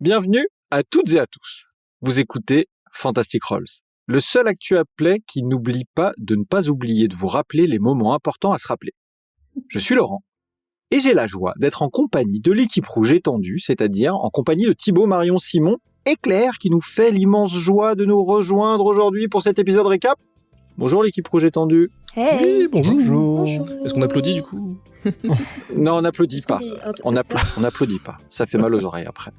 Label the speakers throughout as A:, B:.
A: Bienvenue à toutes et à tous. Vous écoutez Fantastic Rolls, le seul actu à play qui n'oublie pas de ne pas oublier de vous rappeler les moments importants à se rappeler. Je suis Laurent et j'ai la joie d'être en compagnie de l'équipe rouge étendue, c'est-à-dire en compagnie de Thibaut, Marion, Simon et Claire qui nous fait l'immense joie de nous rejoindre aujourd'hui pour cet épisode récap. Bonjour l'équipe rouge étendue.
B: Hey.
C: Oui, bonjour.
B: Bonjour.
C: Est-ce qu'on applaudit du coup?
A: Non, on n'applaudit pas. On n'applaudit pas. Ça fait mal aux oreilles après.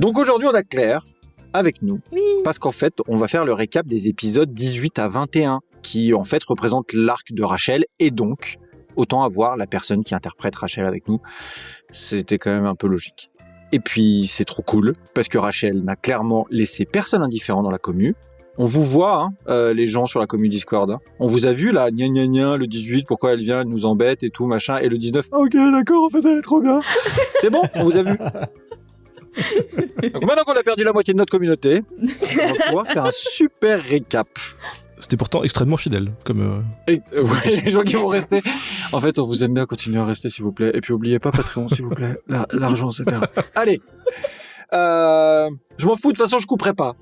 A: Donc aujourd'hui, on a Claire avec nous.
B: Oui.
A: Parce qu'en fait, on va faire le récap des épisodes 18 à 21 qui en fait représentent l'arc de Rachel et donc autant avoir la personne qui interprète Rachel avec nous. C'était quand même un peu logique. Et puis c'est trop cool parce que Rachel n'a clairement laissé personne indifférent dans la commu. On vous voit, les gens sur la commu Discord. Hein. On vous a vu là, gna gna gna, le 18, pourquoi elle vient, elle nous embête et tout, machin. Et le 19, ok, d'accord, en fait, elle est trop bien. C'est bon, on vous a vu. Donc maintenant qu'on a perdu la moitié de notre communauté, on va pouvoir faire un super récap.
C: C'était pourtant extrêmement fidèle, comme...
A: Ouais, les gens qui vont rester. En fait, on vous aime bien, continuez à rester, s'il vous plaît. Et puis, oubliez pas Patreon, s'il vous plaît. L'argent, c'est bien. Allez. Je m'en fous, de toute façon, je couperai pas.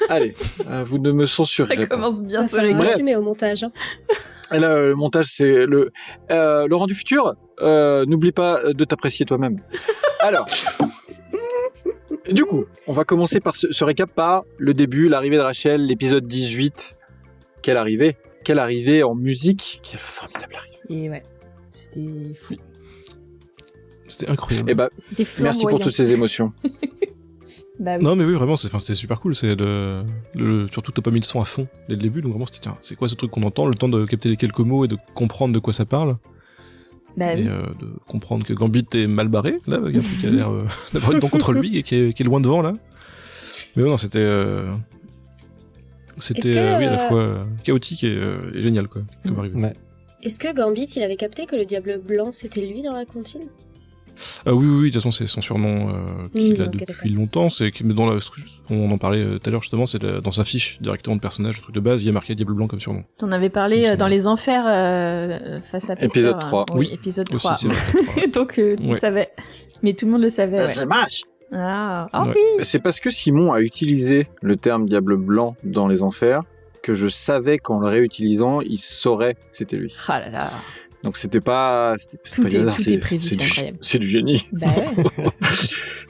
A: Allez, vous ne me censurerez pas.
B: Ça commence bien.
D: Il va falloir assumer au montage. Hein.
A: Et là, le montage, c'est le... Laurent du futur, n'oublie pas de t'apprécier toi-même. Alors... Du coup, on va commencer par ce récap par le début, l'arrivée de Rachel, l'épisode 18. Quelle arrivée en musique. Quelle formidable arrivée.
B: Et ouais, c'était fou.
C: C'était incroyable.
A: Et bah,
B: C'était
A: merci pour toutes ces émotions.
B: Bah oui.
C: Non mais oui, vraiment, c'était super cool. C'est surtout t'as pas mis le son à fond dès le début, donc vraiment c'était tiens, c'est quoi ce truc qu'on entend? Le temps de capter les quelques mots et de comprendre de quoi ça parle.
B: Bah
C: Et
B: oui.
C: de comprendre que Gambit est mal barré, là, il y a un truc qui a l'air d'avoir une dent contre lui et qui est loin devant, là. Mais non, c'était oui, à la fois chaotique et génial, quoi, comme arrivée.
E: Ouais.
D: Est-ce que Gambit, il avait capté que le diable blanc, c'était lui dans la comptine?
C: Oui, de toute façon, c'est son surnom qu'il a
D: ok,
C: depuis
D: d'accord.
C: longtemps. C'est que on en parlait tout à l'heure, justement, c'est dans sa fiche directement de personnage, le truc de base, il y a marqué Diable Blanc comme surnom.
B: T'en avais parlé dans les enfers face à Pester.
A: Épisode 3.
B: Oui, épisode 3.
C: Aussi, c'est vrai.
B: Donc tu
C: Ouais.
B: savais. Mais tout le monde le savait. Ouais.
A: C'est moche.
B: Ah,
C: Ouais.
B: oui.
A: C'est parce que Simon a utilisé le terme diable blanc dans les enfers que je savais qu'en le réutilisant, il saurait que c'était lui.
B: Ah là là.
A: Donc c'était pas
B: Tout
A: pas du hasard,
B: est prévu, c'est incroyable.
A: c'est du génie.
B: Bah ouais.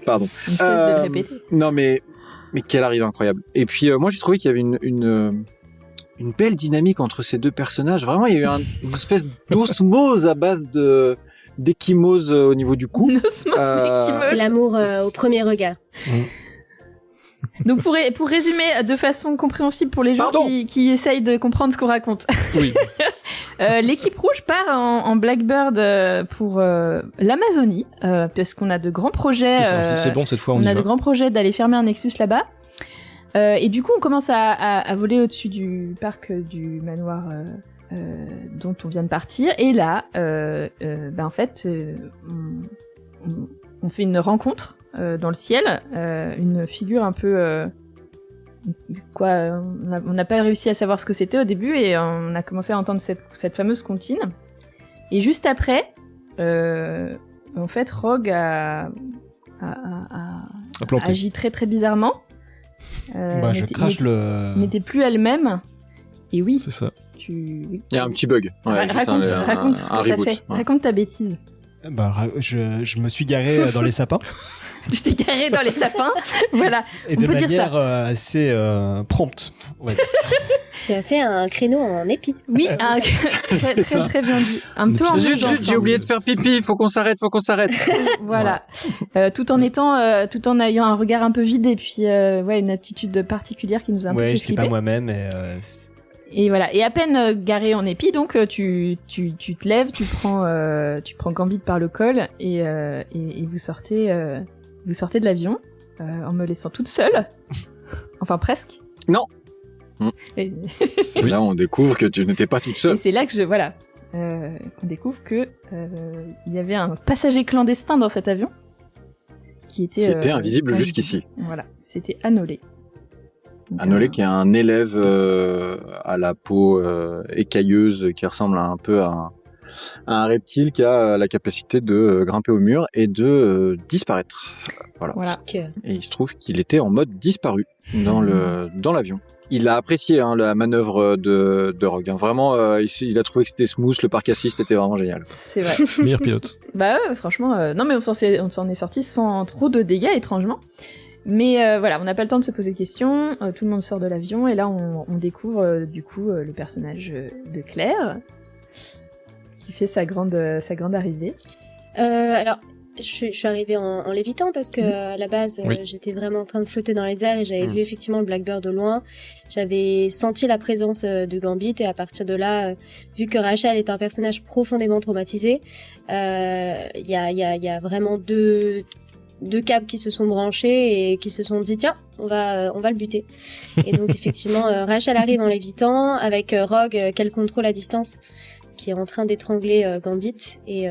A: Pardon.
B: On cesse de le répéter.
A: Non mais quelle arrivée incroyable. Et puis moi j'ai trouvé qu'il y avait une belle dynamique entre ces deux personnages. Vraiment, il y a eu une espèce d'osmose à base d'échymose au niveau du cou.
D: C'était l'amour au premier regard.
B: Donc pour résumer de façon compréhensible pour les gens
A: Pardon.
B: qui essayent de comprendre ce qu'on raconte.
C: Oui.
B: L'équipe rouge part en Blackbird pour l'Amazonie parce qu'on a de grands projets.
C: C'est bon, cette fois, on y
B: a
C: va.
B: de grands projets d'aller fermer un Nexus là-bas. Et du coup, on commence à voler au-dessus du parc du manoir dont on vient de partir. Et là, en fait, on fait une rencontre dans le ciel, une figure un peu... on n'a pas réussi à savoir ce que c'était au début et on a commencé à entendre cette fameuse comptine. Et juste après, en fait, Rogue a
C: planté.
B: agi très très bizarrement.
E: Je crache
B: N'était plus elle-même. Et oui,
C: C'est ça.
B: oui.
A: Il y a un petit bug. Ouais, juste
B: Raconte ce que
A: un
B: t'as
A: reboot.
B: fait.
A: Ouais.
B: Raconte ta bêtise.
E: Je me suis garé dans les sapins
B: Tu t'es garé dans les sapins. Voilà.
E: et
B: On
E: de
B: peut dire
E: manière assez prompte. on va dire.
D: Tu as fait un créneau en épi.
B: Oui,
A: C'est ça.
B: très bien dit. Un peu en
A: Zut,
B: urgence,
A: j'ai
B: hein.
A: oublié de faire pipi, faut qu'on s'arrête.
B: Voilà. Tout en ayant un regard un peu vide et puis une attitude particulière qui nous a un peu
E: Ouais,
B: fait
E: je n'étais pas
B: flipper.
E: moi-même.
B: Et voilà. Et à peine garé en épi, donc tu te lèves, tu prends Gambit par le col et vous sortez de l'avion en me laissant toute seule. Enfin presque.
A: Non.
B: Et,
A: C'est là on découvre que tu n'étais pas toute
B: et
A: seule.
B: c'est là que qu'on découvre que il y avait un passager clandestin dans cet avion qui était
A: invisible jusqu'ici.
B: Voilà, c'était Anolé. Donc,
A: Anolé qui est un élève à la peau écailleuse qui ressemble un peu à Un reptile qui a la capacité de grimper au mur et de disparaître. Voilà. Et il se trouve qu'il était en mode disparu dans l'avion. Il a apprécié la manœuvre de Rogue. Vraiment, il a trouvé que c'était smooth, le parc assist était vraiment génial.
B: C'est vrai.
C: Meilleur pilote.
B: Bah ouais, franchement, non mais on s'en est sorti sans trop de dégâts, étrangement. Mais voilà, on n'a pas le temps de se poser de questions, tout le monde sort de l'avion, et là on découvre du coup le personnage de Claire, qui fait sa grande arrivée.
D: Alors, je suis arrivée en lévitant parce que à la base, j'étais vraiment en train de flotter dans les airs et j'avais vu effectivement le Blackbird de loin. J'avais senti la présence de Gambit et à partir de là, vu que Rachel est un personnage profondément traumatisé, il y a vraiment deux câbles qui se sont branchés et qui se sont dit tiens, on va le buter. Et donc effectivement, Rachel arrive en lévitant avec Rogue qu'elle contrôle à distance, qui est en train d'étrangler Gambit. Et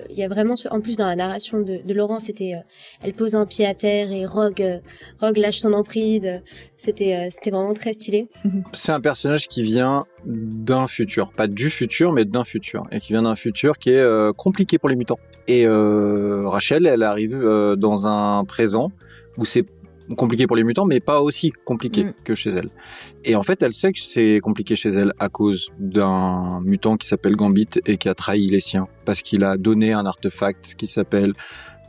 D: il y a vraiment, en plus dans la narration de Laurent, c'était elle pose un pied à terre et Rogue lâche son emprise. C'était vraiment très stylé.
A: C'est un personnage qui vient d'un futur, pas du futur, mais d'un futur, et qui vient d'un futur qui est compliqué pour les mutants. Et Rachel, elle arrive dans un présent où c'est compliqué pour les mutants, mais pas aussi compliqué que chez elle. Et en fait, elle sait que c'est compliqué chez elle à cause d'un mutant qui s'appelle Gambit et qui a trahi les siens, parce qu'il a donné un artefact qui s'appelle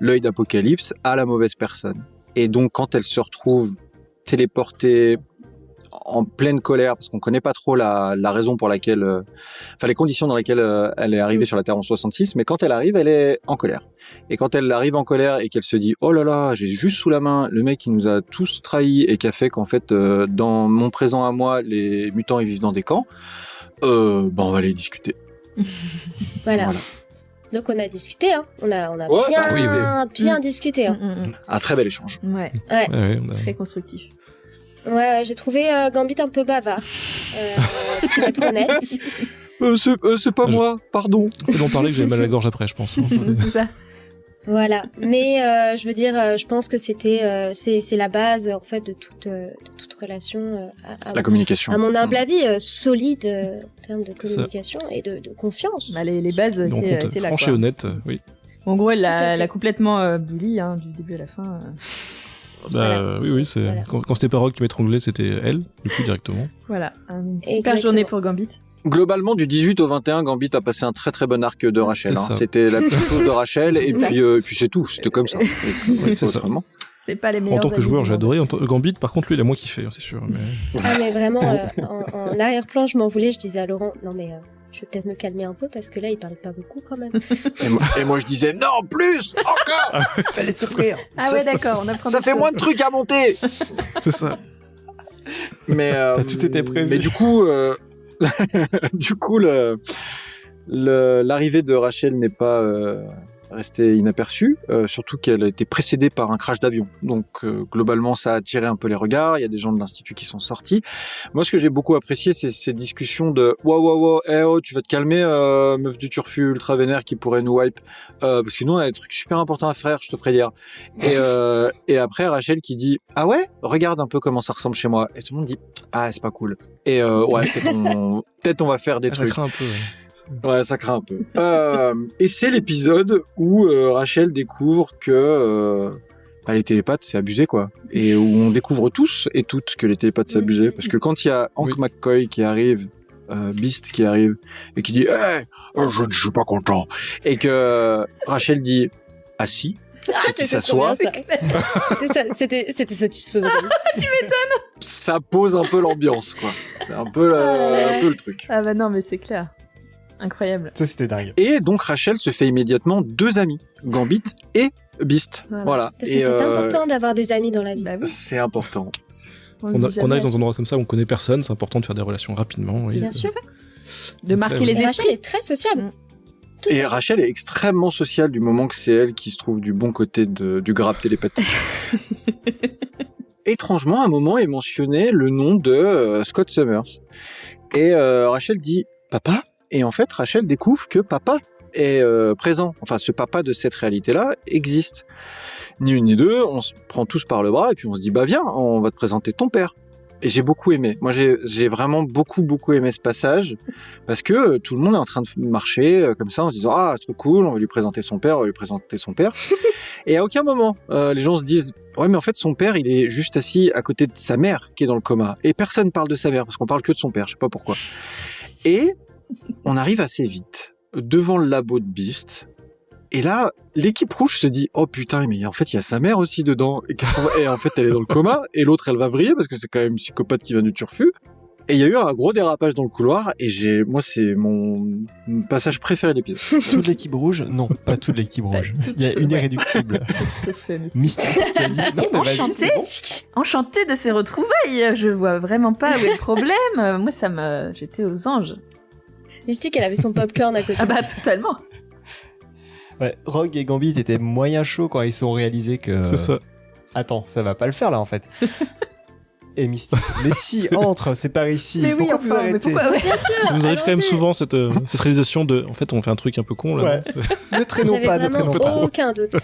A: l'œil d'Apocalypse à la mauvaise personne. Et donc, quand elle se retrouve téléportée en pleine colère, parce qu'on connaît pas trop la raison pour laquelle, les conditions dans lesquelles elle est arrivée sur la Terre en 66, mais quand elle arrive, elle est en colère. Et quand elle arrive en colère et qu'elle se dit oh là là, j'ai juste sous la main le mec qui nous a tous trahis et qui a fait qu'en fait dans mon présent à moi les mutants ils vivent dans des camps, on va aller discuter.
D: Voilà. Donc on a discuté, on a bien discuté.
A: Un très bel échange.
B: Ouais. Très constructif.
D: Ouais, j'ai trouvé Gambit un peu bavard, pour être honnête.
A: C'est pas moi, pardon.
C: On peut en parler que j'ai mal à la gorge après, je pense.
B: C'est ça.
D: Voilà, mais je veux dire, je pense que c'est la base en fait de toute relation.
A: La communication.
D: À mon humble avis, solide en termes de communication et de confiance.
B: Bah, les bases étaient là.
C: Franche et honnête, oui.
B: En gros, elle l'a complètement bully du début à la fin.
C: Voilà. Oui, c'est voilà. Quand c'était pas Rogue qui m'étranglait, c'était elle, du coup directement.
B: Voilà, une super journée pour Gambit.
A: Globalement, du 18 au 21, Gambit a passé un très très bon arc de Rachel. C'était la petite chose de Rachel et puis c'est tout. C'était comme ça.
C: C'est ça.
B: C'est pas les meilleurs.
C: En tant que joueur, j'ai adoré. Gambit, par contre, lui, il a moins kiffé, c'est sûr. Mais...
D: mais vraiment, en arrière-plan, je m'en voulais. Je disais à Laurent, non mais je vais peut-être me calmer un peu parce que là, il parle pas beaucoup quand même.
A: Et moi, je disais non, plus, encore.
E: Fallait souffrir.
B: Ah ouais, d'accord. On apprend.
A: Ça fait moins de trucs à monter.
C: C'est ça.
A: Mais
E: tout était prévu.
A: Mais du coup. L'arrivée de Rachel n'est pas restée inaperçue, surtout qu'elle a été précédée par un crash d'avion. Donc globalement, ça a attiré un peu les regards. Il y a des gens de l'institut qui sont sortis. Moi, ce que j'ai beaucoup apprécié, c'est ces discussions de wow, tu vas te calmer, meuf du turfu ultra vénère qui pourrait nous wipe, parce que nous on a des trucs super importants à faire, je te ferai dire. Et après Rachel qui dit ah ouais, regarde un peu comment ça ressemble chez moi. Et tout le monde dit ah c'est pas cool. Et peut-être on va faire des trucs.
C: Ça craint un peu.
A: Ouais, ça craint un peu. Et c'est l'épisode où Rachel découvre que les télépathes, c'est abusé, quoi. Et où on découvre tous et toutes que les télépathes, c'est abusé. Parce que quand il y a Hank McCoy qui arrive, Beast qui arrive, et qui dit « Hey, je ne suis pas content !» Et que Rachel dit « Ah si ?» et qui s'assoit.
D: C'était satisfaisant.
B: Tu m'étonnes.
A: Ça pose un peu l'ambiance, quoi. C'est un peu le truc.
B: Ah bah non, mais c'est clair. Incroyable.
E: Ça, c'était dingue.
A: Et donc, Rachel se fait immédiatement 2 amis, Gambit et Beast. Voilà.
D: Parce que c'est important d'avoir des amis dans la vie.
B: Bah oui.
A: C'est important.
C: On arrive dans un endroit comme ça où on connaît personne, c'est important de faire des relations rapidement.
D: Bien sûr.
B: De marquer les esprits.
D: Rachel est très sociable.
A: Et Rachel est extrêmement sociale du moment que c'est elle qui se trouve du bon côté du grappe télépathique. Étrangement, à un moment est mentionné le nom de Scott Summers. Et Rachel dit « Papa ?» Et en fait, Rachel découvre que papa est présent. Enfin, ce papa de cette réalité-là existe. Ni une ni deux, on se prend tous par le bras et puis on se dit « Bah viens, on va te présenter ton père. » Et j'ai beaucoup aimé. Moi, j'ai vraiment beaucoup aimé ce passage parce que tout le monde est en train de marcher comme ça en se disant ah c'est trop cool, on va lui présenter son père, Et à aucun moment les gens se disent ouais mais en fait son père il est juste assis à côté de sa mère qui est dans le coma et personne parle de sa mère parce qu'on parle que de son père, je sais pas pourquoi. Et on arrive assez vite devant le labo de Beast. Et là, l'équipe rouge se dit oh putain mais en fait il y a sa mère aussi dedans et en fait elle est dans le coma et l'autre elle va vriller parce que c'est quand même une psychopathe qui vient du turfu. Et il y a eu un gros dérapage dans le couloir et moi c'est mon passage préféré de l'épisode.
E: Toute l'équipe rouge? Non, pas toute l'équipe rouge. Il y a une irréductible. Mystique.
B: Enchanté de ces retrouvailles. Je vois vraiment pas où est le problème. Moi j'étais aux anges.
D: Mystique, elle avait son popcorn à côté.
B: Ah bah totalement.
E: Ouais, Rogue et Gambit étaient moyen chauds quand ils sont réalisés que...
C: C'est ça.
E: Attends, ça va pas le faire là en fait. Et Mystique, mais si, entre, c'est par ici.
B: Mais
E: pourquoi
B: oui,
E: vous arrêtez?
B: Bien
D: sûr,
C: Ça nous arrive quand même
D: allons-y.
C: souvent cette réalisation de en fait on fait un truc un peu con là.
E: Ouais. Ne traînons
D: J'avais
E: pas, ne
D: vraiment
E: traînons pas.
D: aucun doute.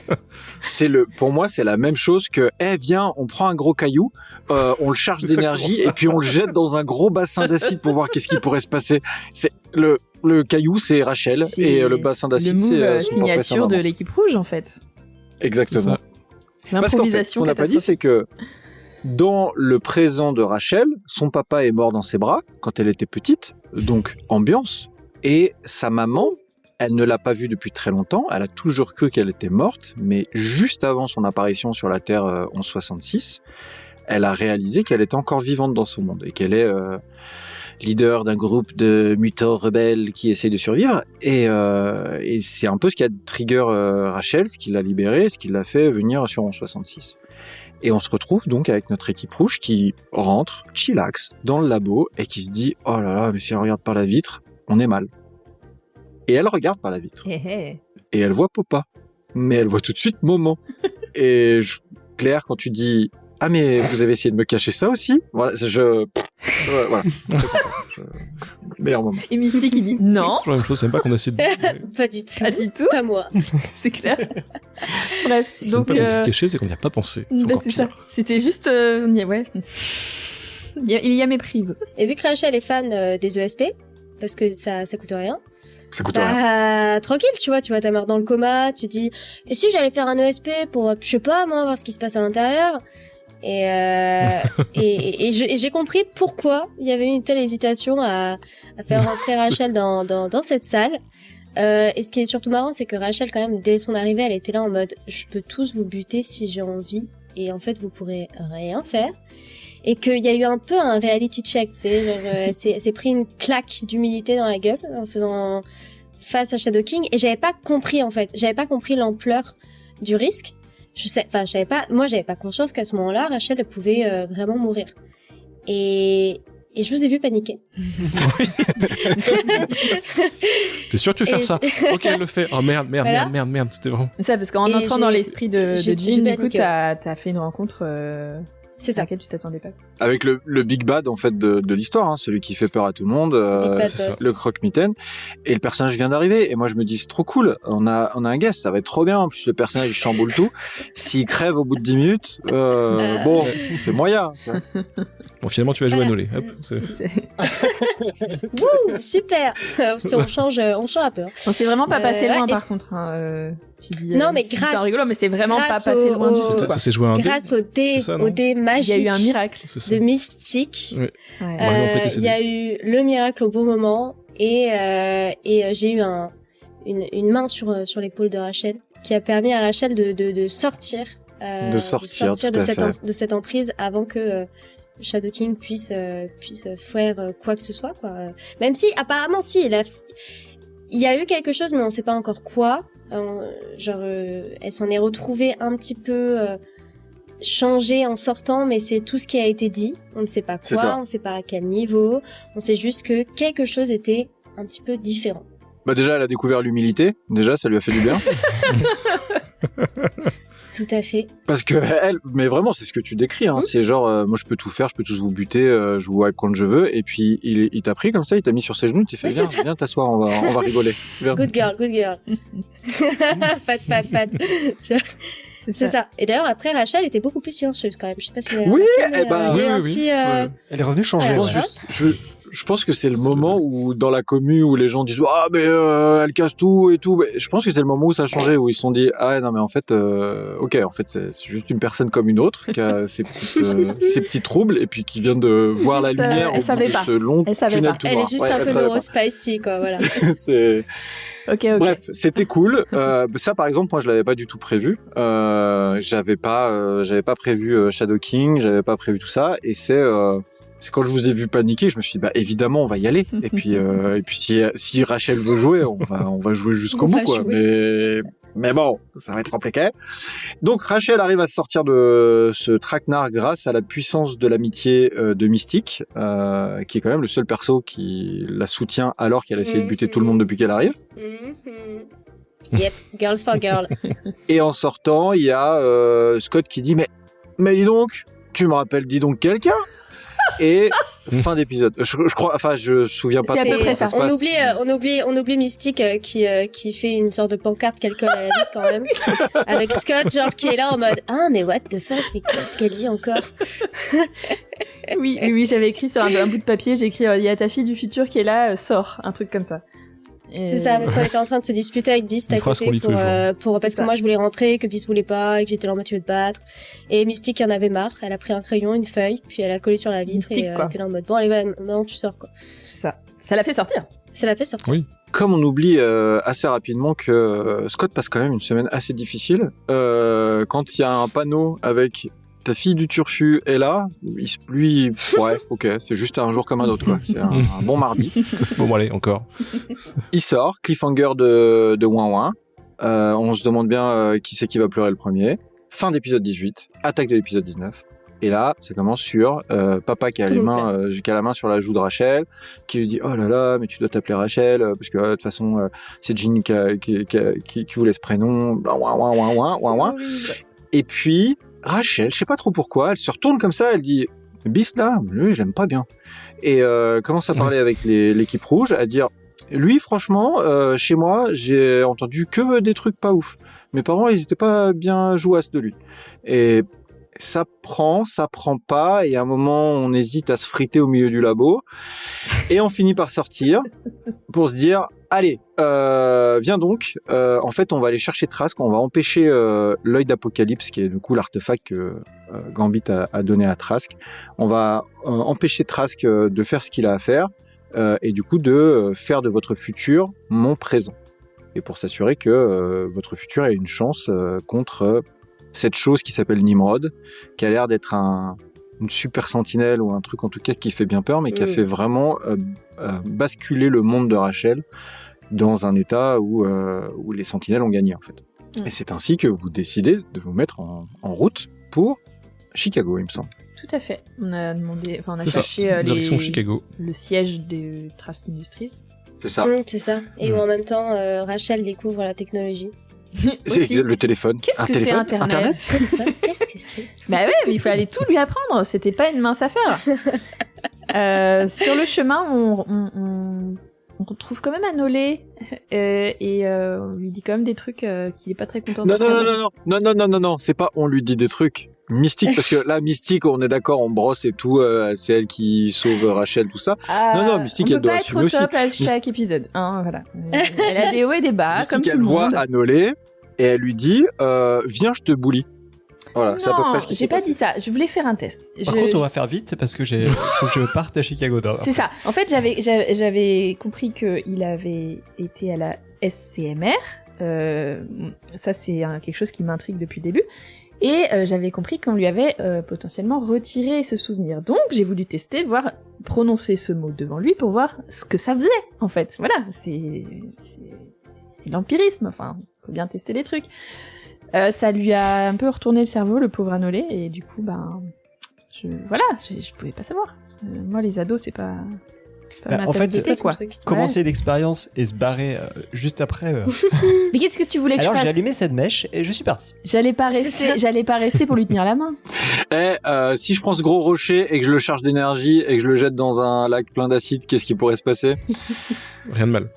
A: Pour moi c'est la même chose que viens on prend un gros caillou, on le charge
C: C'est
A: d'énergie
C: exactement ça.
A: et puis on le jette dans un gros bassin d'acide pour voir qu'est-ce qui pourrait se passer. C'est le caillou c'est Rachel
B: C'est
A: et le bassin
B: Le
A: d'acide
B: move
A: c'est son papa et sa
B: signature de
A: maman.
B: l'équipe rouge en fait.
A: Exactement.
C: C'est
A: Parce qu'en fait, ce
B: L'improvisation
A: qu'on n'a pas dit, c'est que dans le présent de Rachel, son papa est mort dans ses bras quand elle était petite, donc ambiance. Et sa maman, elle ne l'a pas vue depuis très longtemps, elle a toujours cru qu'elle était morte, mais juste avant son apparition sur la Terre 1166, elle a réalisé qu'elle était encore vivante dans ce monde et qu'elle est leader d'un groupe de mutants rebelles qui essaient de survivre. Et c'est un peu ce qui a trigger Rachel, ce qui l'a libérée, ce qui l'a fait venir sur 1166. Et on se retrouve donc avec notre équipe rouge qui rentre, chillax, dans le labo et qui se dit « Oh là là, mais si on regarde par la vitre, on est mal. » Et elle regarde par la vitre. Et elle voit Popa. Mais elle voit tout de suite Moment. Et Claire, quand tu dis « Ah mais vous avez essayé de me cacher ça aussi ?» Voilà, voilà. Meilleur moment.
B: Et Mystique il dit non,
C: toujours la même chose, c'est même pas qu'on a essayé de...
D: Pas du tout.
B: pas du tout,
D: Pas moi.
B: c'est clair. Bref,
C: C'est
B: donc
C: pas qu'on s'est caché, c'est qu'on n'y a pas pensé. C'est
B: bah,
C: encore
B: c'est ça.
C: pire.
B: C'était juste ouais. Il y a méprise.
D: Et vu que Rachel est fan des ESP, parce que ça coûte rien,
A: Ça coûte rien.
D: bah, tranquille, tu vois ta mère dans le coma, tu dis, et si j'allais faire un ESP pour, je sais pas, moi, voir ce qui se passe à l'intérieur. Et j'ai compris pourquoi il y avait une telle hésitation à faire rentrer Rachel dans cette salle. Et ce qui est surtout marrant, c'est que Rachel, quand même, dès son arrivée, elle était là en mode, je peux tous vous buter si j'ai envie, et en fait, vous pourrez rien faire. Et qu'il y a eu un peu un reality check, tu sais, genre, elle s'est pris une claque d'humilité dans la gueule en faisant face à Shadow King, et j'avais pas compris, en fait. J'avais pas compris l'ampleur du risque. J'avais pas conscience qu'à ce moment-là, Rachel, elle pouvait vraiment mourir. Et je vous ai vu paniquer.
C: T'es sûr que tu veux faire ça? Ok, elle le fait. Oh merde,
D: Voilà.
C: merde, c'était vraiment...
B: C'est ça, parce qu'en
D: Et
B: entrant dans l'esprit de
D: j'ai
B: Jean, du coup,
D: paniqué.
B: t'as fait une rencontre
D: C'est
B: à
D: ça.
B: laquelle tu t'attendais pas.
A: Avec le big bad en fait de l'histoire, hein, celui qui fait peur à tout le monde,
D: Big bad
C: c'est
D: boss.
A: le croque-mitaine. Et le personnage vient d'arriver et moi je me dis c'est trop cool, on a un guest, ça va être trop bien. En plus le personnage il chamboule tout. S'il crève au bout de 10 minutes, bon c'est moyen. Quoi.
C: Bon, finalement, tu vas jouer à
D: Voilà.
C: Nolé. Hop, c'est...
D: Wouh, super. Si on change un peu. Hein.
B: On s'est vraiment pas passé
D: ouais,
B: loin
D: et-
B: par contre. Tu dis,
D: Non, mais
B: tu dis
D: grâce-
B: ça en rigolant, mais c'est vraiment pas
D: grâce
B: passé
D: au-
B: loin du
D: au-
B: tout.
C: Ça
B: quoi.
C: s'est joué à un dé.
D: Grâce au dé,
C: C'est ça, non
D: au dé
B: Il y
D: magique
B: a eu un miracle.
C: C'est ça.
D: de Mystique.
C: Ouais.
B: Ouais.
C: Ouais, on peut essayer
D: Il y a eu le miracle au bon moment et j'ai eu une main sur l'épaule de Rachel qui a permis à Rachel de sortir,
A: De sortir, tout à fait.
D: de cette emprise avant que Shadow King puisse faire quoi que ce soit, quoi. Même si apparemment si il y a eu quelque chose mais on sait pas encore quoi. Elle s'en est retrouvée un petit peu changée en sortant, mais c'est tout ce qui a été dit. On ne sait pas
A: C'est
D: quoi,
A: ça.
D: on ne sait pas à quel niveau. On sait juste que quelque chose était un petit peu différent.
A: Bah déjà elle a découvert l'humilité, déjà ça lui a fait du bien.
D: Tout à fait.
A: Parce que elle, mais vraiment, c'est ce que tu décris. Hein. C'est genre, moi, je peux tout faire, je peux tous vous buter, je vous wipe quand je veux. Et puis, il t'a pris comme ça, il t'a mis sur ses genoux, il t'a fait,
D: Oui, c'est
A: viens,
D: ça.
A: viens t'asseoir, on va rigoler. Viens.
D: Good girl, good girl. Pat. Tu vois. C'est ça. Et d'ailleurs, après, Rachel était beaucoup plus silencieuse quand même. Je sais pas si vous l'avez
A: Oui,
D: remarqué,
A: eh ben,
D: il y a eu
C: oui,
D: un
C: oui,
D: petit,
E: Elle est revenue changer.
A: Je pense
E: ouais.
A: je pense que c'est le moment où dans la commu où les gens disent ah mais elle casse tout et tout. Mais je pense que c'est le moment où ça a changé, où ils se sont dit ah non mais en fait ok, en fait c'est juste une personne comme une autre qui a ses petits troubles et puis qui vient de voir la
B: Juste,
A: lumière
B: elle
A: au bout
B: savait
A: de
B: pas.
A: ce long
B: Elle savait
A: tunnel
B: pas.
A: tout
D: Elle
A: noir.
D: est juste
A: Ouais,
D: un
A: elle
D: peu
A: savait pas.
D: neurospicy, quoi, voilà.
A: C'est
B: Ok.
A: Bref, c'était cool. Ça, par exemple, moi, je l'avais pas du tout prévu. J'avais pas prévu Shadow King, j'avais pas prévu tout ça. Et c'est quand je vous ai vu paniquer, je me suis dit, bah évidemment, on va y aller. Et puis si Rachel veut jouer, on va jouer jusqu'au
D: On
A: bout,
D: va
A: quoi.
D: jouer.
A: Mais bon, ça va être compliqué. Donc Rachel arrive à se sortir de ce traquenard grâce à la puissance de l'amitié de Mystique, qui est quand même le seul perso qui la soutient alors qu'elle a essayé de buter tout le monde depuis qu'elle arrive.
D: Yep, girl for girl.
A: Et en sortant, il y a Scott qui dit mais dis donc, tu me rappelles dis donc quelqu'un. Et fin d'épisode. Je crois, enfin, je me souviens pas
B: C'est à
A: trop
B: peu près
A: comment ça
B: ça.
A: se passe.
D: On oublie Mystique qui fait une sorte de pancarte qu'elle colle à la vitre quand même. Avec Scott, genre, qui est là en mode ah, mais what the fuck, mais qu'est-ce qu'elle dit encore?
B: Oui, j'avais écrit sur un bout de papier, j'ai écrit il y a ta fille du futur qui est là, sort, un truc comme ça. Et...
D: C'est ça, parce qu'on était en train de se disputer avec Beast à côté parce que moi je voulais rentrer, que Beast voulait pas, et que j'étais là en mode tu veux te battre. Et Mystique en avait marre, elle a pris un crayon, une feuille, puis elle a collé sur la vitre
B: Mystique,
D: et elle
B: quoi.
D: était là en mode bon allez, maintenant tu sors quoi.
B: C'est ça. Ça l'a fait sortir.
D: Ça l'a fait sortir.
C: Oui.
A: Comme on oublie assez rapidement que Scott passe quand même une semaine assez difficile, quand il y a un panneau avec ta fille du turfu est là, lui, ouais, ok, c'est juste un jour comme un autre, quoi. C'est un bon mardi.
C: Bon, allez, encore.
A: Il sort, cliffhanger de Ouin Ouin. On se demande bien qui c'est qui va pleurer le premier. Fin d'épisode 18, attaque de l'épisode 19. Et là, ça commence sur papa qui a la main sur la joue de Rachel, qui lui dit oh là là, mais tu dois t'appeler Rachel parce que de toute façon c'est Ginny qui voulait ce prénom. Ouin ouin ouin ouin ouin ouin. Et puis Rachel, je sais pas trop pourquoi, elle se retourne comme ça, elle dit Beast là, lui je l'aime pas bien. Et commence à parler avec l'équipe rouge, à dire lui franchement, chez moi j'ai entendu que des trucs pas ouf. Mes parents ils étaient pas bien jouasses de lui. Et ça prend pas, et à un moment on hésite à se friter au milieu du labo, et on finit par sortir pour se dire allez, viens donc, en fait on va aller chercher Trask, on va empêcher l'œil d'Apocalypse, qui est du coup l'artefact que Gambit a donné à Trask, on va empêcher Trask de faire ce qu'il a à faire, et du coup de faire de votre futur mon présent, et pour s'assurer que votre futur ait une chance contre cette chose qui s'appelle Nimrod, qui a l'air d'être une super sentinelle ou un truc en tout cas qui fait bien peur, mais qui a fait vraiment basculer le monde de Rachel dans un état où les sentinelles ont gagné en fait. Et c'est ainsi que vous décidez de vous mettre en route pour Chicago, il me semble.
B: Tout à fait. On a
C: C'est ça,
B: cherché
C: direction Chicago.
B: le siège de Trask Industries.
A: C'est ça.
D: C'est ça. Et où en même temps Rachel découvre la technologie.
A: C'est
B: Aussi.
A: le téléphone.
B: Qu'est-ce que c'est Internet
D: Qu'est-ce que c'est?
B: Bah ouais, mais il fallait tout lui apprendre. C'était pas une mince affaire. Sur le chemin, on retrouve quand même Anolé et on lui dit quand même des trucs qu'il est pas très content d'entendre.
A: Non, c'est pas on lui dit des trucs. Mystique, parce que là, Mystique, on est d'accord, on brosse et tout, c'est elle qui sauve Rachel, tout ça. Non, Mystique, elle doit assumer aussi.
B: On peut pas être au top à chaque épisode. Hein, voilà. Elle a des hauts et des bas,
A: Mystique,
B: comme tout
A: elle
B: le
A: voit
B: monde.
A: Anolé et elle lui dit viens, je te bully. Voilà, c'est à peu près ce qui
B: j'ai
A: s'est
B: pas
A: passé.
B: dit ça. Je voulais faire un test.
E: Par contre, on va faire vite parce que faut que je parte à Chicago.
B: C'est ça. En fait, j'avais compris qu'il avait été à la SCMR. Ça, c'est quelque chose qui m'intrigue depuis le début. Et j'avais compris qu'on lui avait potentiellement retiré ce souvenir. Donc, j'ai voulu tester, voir prononcer ce mot devant lui pour voir ce que ça faisait, en fait. Voilà, c'est l'empirisme. Enfin, faut bien tester les trucs. Ça lui a un peu retourné le cerveau, le pauvre Anolé, et du coup, je pouvais pas savoir. Moi, les ados, c'est pas ma
E: en fait,
B: tasse de thé, quoi.
E: commencer l'expérience et se barrer juste après.
B: Mais qu'est-ce que tu voulais que je
E: Alors
B: fasse?
E: j'ai allumé cette mèche et je suis parti.
B: J'allais pas rester pour lui tenir la main.
A: Si je prends ce gros rocher et que je le charge d'énergie et que je le jette dans un lac plein d'acide, qu'est-ce qui pourrait se passer?
C: Rien de mal.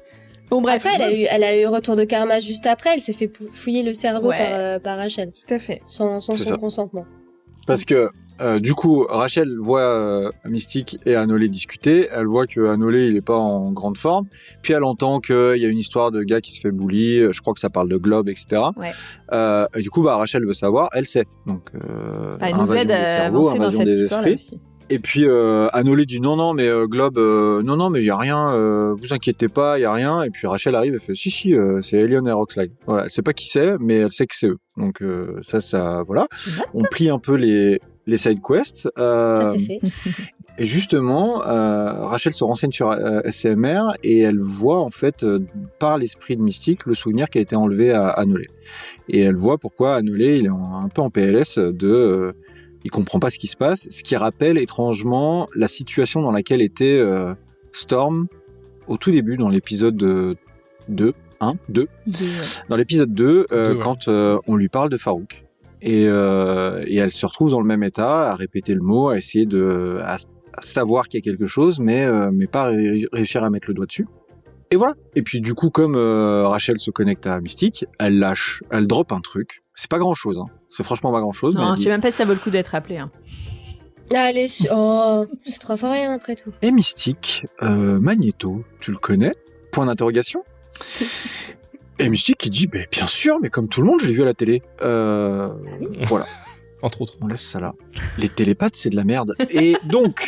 B: Bon, bref.
D: Après, elle a eu retour de karma juste après. Elle s'est fait fouiller le cerveau par Rachel.
B: Tout à fait.
D: Sans son consentement.
A: Parce que, du coup, Rachel voit Mystique et Anolé discuter. Elle voit que Anolé, il est pas en grande forme. Puis elle entend qu'il y a une histoire de gars qui se fait bully. Je crois que ça parle de globe, etc.
B: Ouais.
A: Et du coup, Rachel veut savoir. Elle sait. Donc,
B: elle nous aide à avancer dans cette histoire-là aussi.
A: Et puis Anolé dit non mais Globe non mais il y a rien, vous inquiétez pas, il y a rien. Et puis Rachel arrive et fait si c'est Elion et Roxley. Voilà, elle sait pas qui c'est mais elle sait que c'est eux. Donc ça voilà. On plie un peu les side quests.
D: Ça c'est fait.
A: Et justement Rachel se renseigne sur SCMR et elle voit en fait par l'esprit de Mystique le souvenir qui a été enlevé à Anolé. Et elle voit pourquoi Anolé il est un peu en PLS il comprend pas ce qui se passe, ce qui rappelle étrangement la situation dans laquelle était Storm au tout début dans l'épisode 2. Dans l'épisode 2, quand on lui parle de Farouk. Et elle se retrouve dans le même état, à répéter le mot, à essayer à savoir qu'il y a quelque chose, mais pas réussir à mettre le doigt dessus. Et voilà. Et puis du coup, comme Rachel se connecte à Mystique, elle drop un truc. C'est pas grand chose, hein. C'est franchement pas grand chose.
B: Non, je sais même pas si ça vaut le coup d'être appelé. Hein.
D: Allez, c'est 3 fois rien après tout.
A: Et Mystique, Magneto, tu le connais ? Point d'interrogation. Et Mystique qui dit, bien sûr, mais comme tout le monde, je l'ai vu à la télé. Voilà.
C: Entre autres.
A: On laisse ça là. Les télépathes, c'est de la merde. Et donc,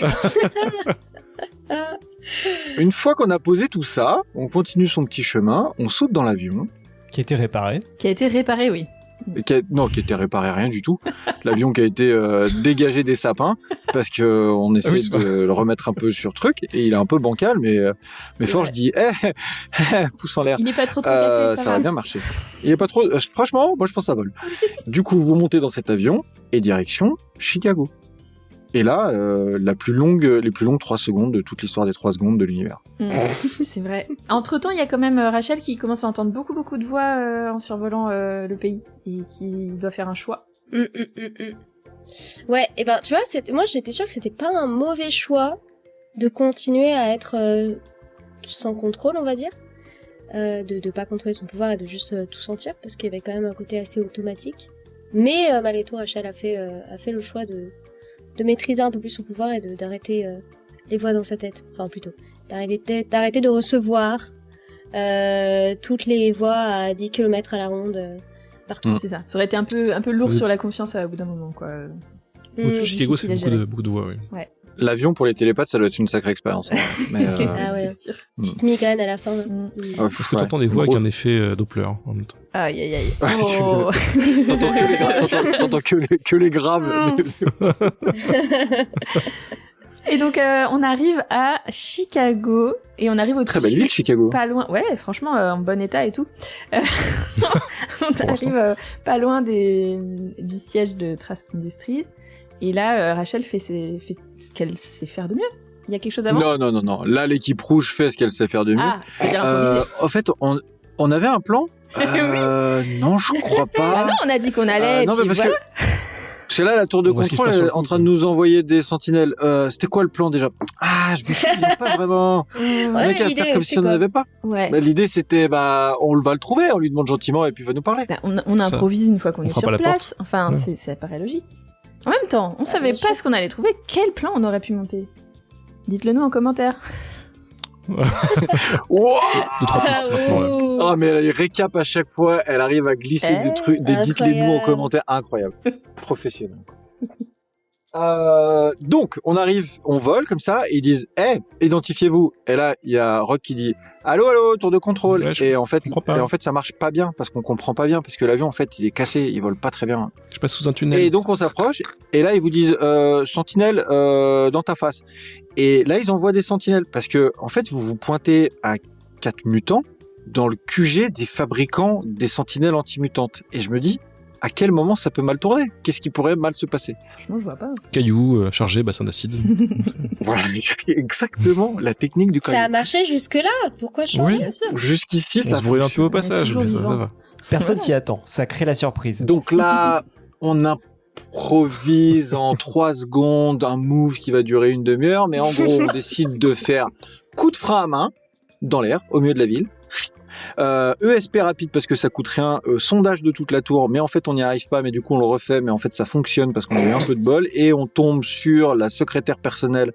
A: une fois qu'on a posé tout ça, on continue son petit chemin, on saute dans l'avion.
E: Qui a été réparé.
B: Qui a été réparé, oui.
A: Qui était réparé, rien du tout. L'avion qui a été dégagé des sapins parce que on essaie de le remettre un peu sur truc et il est un peu bancal, mais Forge dit pouce en l'air.
B: Il est pas trop cassé,
A: ça va bien marcher. Il est pas trop. Franchement, moi je pense que ça vole. Du coup, vous montez dans cet avion et direction Chicago. Et là, les plus longues 3 secondes de toute l'histoire des 3 secondes de l'univers.
B: C'est vrai. Entre-temps, il y a quand même Rachel qui commence à entendre beaucoup de voix en survolant le pays et qui doit faire un choix.
D: Ouais, et ben tu vois, moi j'étais sûre que c'était pas un mauvais choix de continuer à être sans contrôle, on va dire. De pas contrôler son pouvoir et de juste tout sentir, parce qu'il y avait quand même un côté assez automatique. Mais malgré tout, Rachel a fait le choix de maîtriser un peu plus son pouvoir et d'arrêter les voix dans sa tête. Enfin, plutôt, d'arrêter de recevoir toutes les voix à 10 km à la ronde partout.
B: C'est ça. Ça aurait été un peu lourd sur la conscience au bout d'un moment, quoi.
C: Chicago, c'est beaucoup de voix, oui.
B: Ouais.
A: L'avion pour les télépathes, ça doit être une sacrée expérience. Hein. Mais,
D: ah ouais, petite migraine à la fin.
C: Parce que t'entends des voix avec un effet Doppler en même temps.
B: Aïe.
A: Oh. T'entends que les graves.
B: Et donc on arrive à Chicago et on arrive au
A: très belle ville Chicago.
B: Pas loin, ouais, franchement en bon état et tout. On arrive pas loin du siège de Trask Industries et là Rachel fait ce qu'elle sait faire de mieux. Il y a quelque chose avant ?
A: Non. Là l'équipe rouge fait ce qu'elle sait faire de mieux.
B: Ah, c'est-à-dire improvisé.
A: En fait, on avait un plan. Non, je crois pas.
B: Bah non, on a dit qu'on allait.
A: Non,
B: puis
A: mais parce
B: voilà.
A: que c'est là la tour de contrôle est en train de nous envoyer des sentinelles. C'était quoi le plan déjà ? Ah, je me souviens pas vraiment. On a qu'à faire comme si on n'en avait pas.
B: Ouais.
A: Bah, l'idée c'était on va le trouver, on lui demande gentiment et puis il va nous parler.
B: Bah, on improvise une fois qu'on est sur place. Enfin, ça paraît logique. En même temps, on savait pas ce qu'on allait trouver. Quel plan on aurait pu monter ? Dites-le nous en commentaire.
A: Wow
C: 2-3 pistes maintenant.
A: Ah mais elle récap à chaque fois, elle arrive à glisser des trucs, dites-les nous en commentaire, incroyable, professionnel. Donc on arrive, on vole comme ça, et ils disent identifiez-vous. Et là il y a Rock qui dit allô tour de contrôle. Ouais, et en fait ça marche pas bien parce qu'on comprend pas bien parce que l'avion en fait il est cassé, il vole pas très bien.
C: Je passe sous un tunnel.
A: Et donc on s'approche et là ils vous disent sentinelle dans ta face. Et là ils envoient des sentinelles parce que en fait vous pointez à 4 mutants dans le QG des fabricants des sentinelles anti-mutantes. Et je me dis à quel moment ça peut mal tourner ? Qu'est-ce qui pourrait mal se passer ?
B: Franchement, je vois pas.
C: Cailloux, chargé, bassin d'acide.
A: Voilà, exactement, la technique du caillou.
D: Ça a marché jusque-là, pourquoi changer ?
C: Oui,
B: bien sûr.
A: Jusqu'ici, ça
C: se brûle un peu au passage, mais ça va.
E: Personne s'y attend, ça crée la surprise.
A: Donc là, on improvise en 3 secondes un move qui va durer une demi-heure, mais en gros, on décide de faire coup de frein à main, dans l'air, au milieu de la ville. ESP rapide parce que ça coûte rien, sondage de toute la tour, mais en fait on n'y arrive pas, mais du coup on le refait, mais en fait ça fonctionne parce qu'on a eu un peu de bol, et on tombe sur la secrétaire personnelle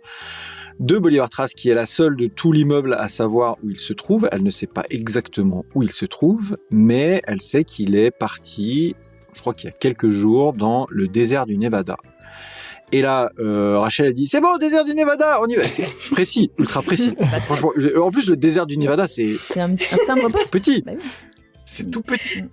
A: de Bolivar Trask, qui est la seule de tout l'immeuble à savoir où il se trouve. Elle ne sait pas exactement où il se trouve, mais elle sait qu'il est parti, je crois qu'il y a quelques jours, dans le désert du Nevada. Et là, Rachel a dit, c'est bon, désert du Nevada, on y va. C'est précis, ultra précis. Franchement, en plus, le désert du Nevada, c'est
B: un timbre-poste.
A: petit.
B: Bah oui.
A: C'est tout petit.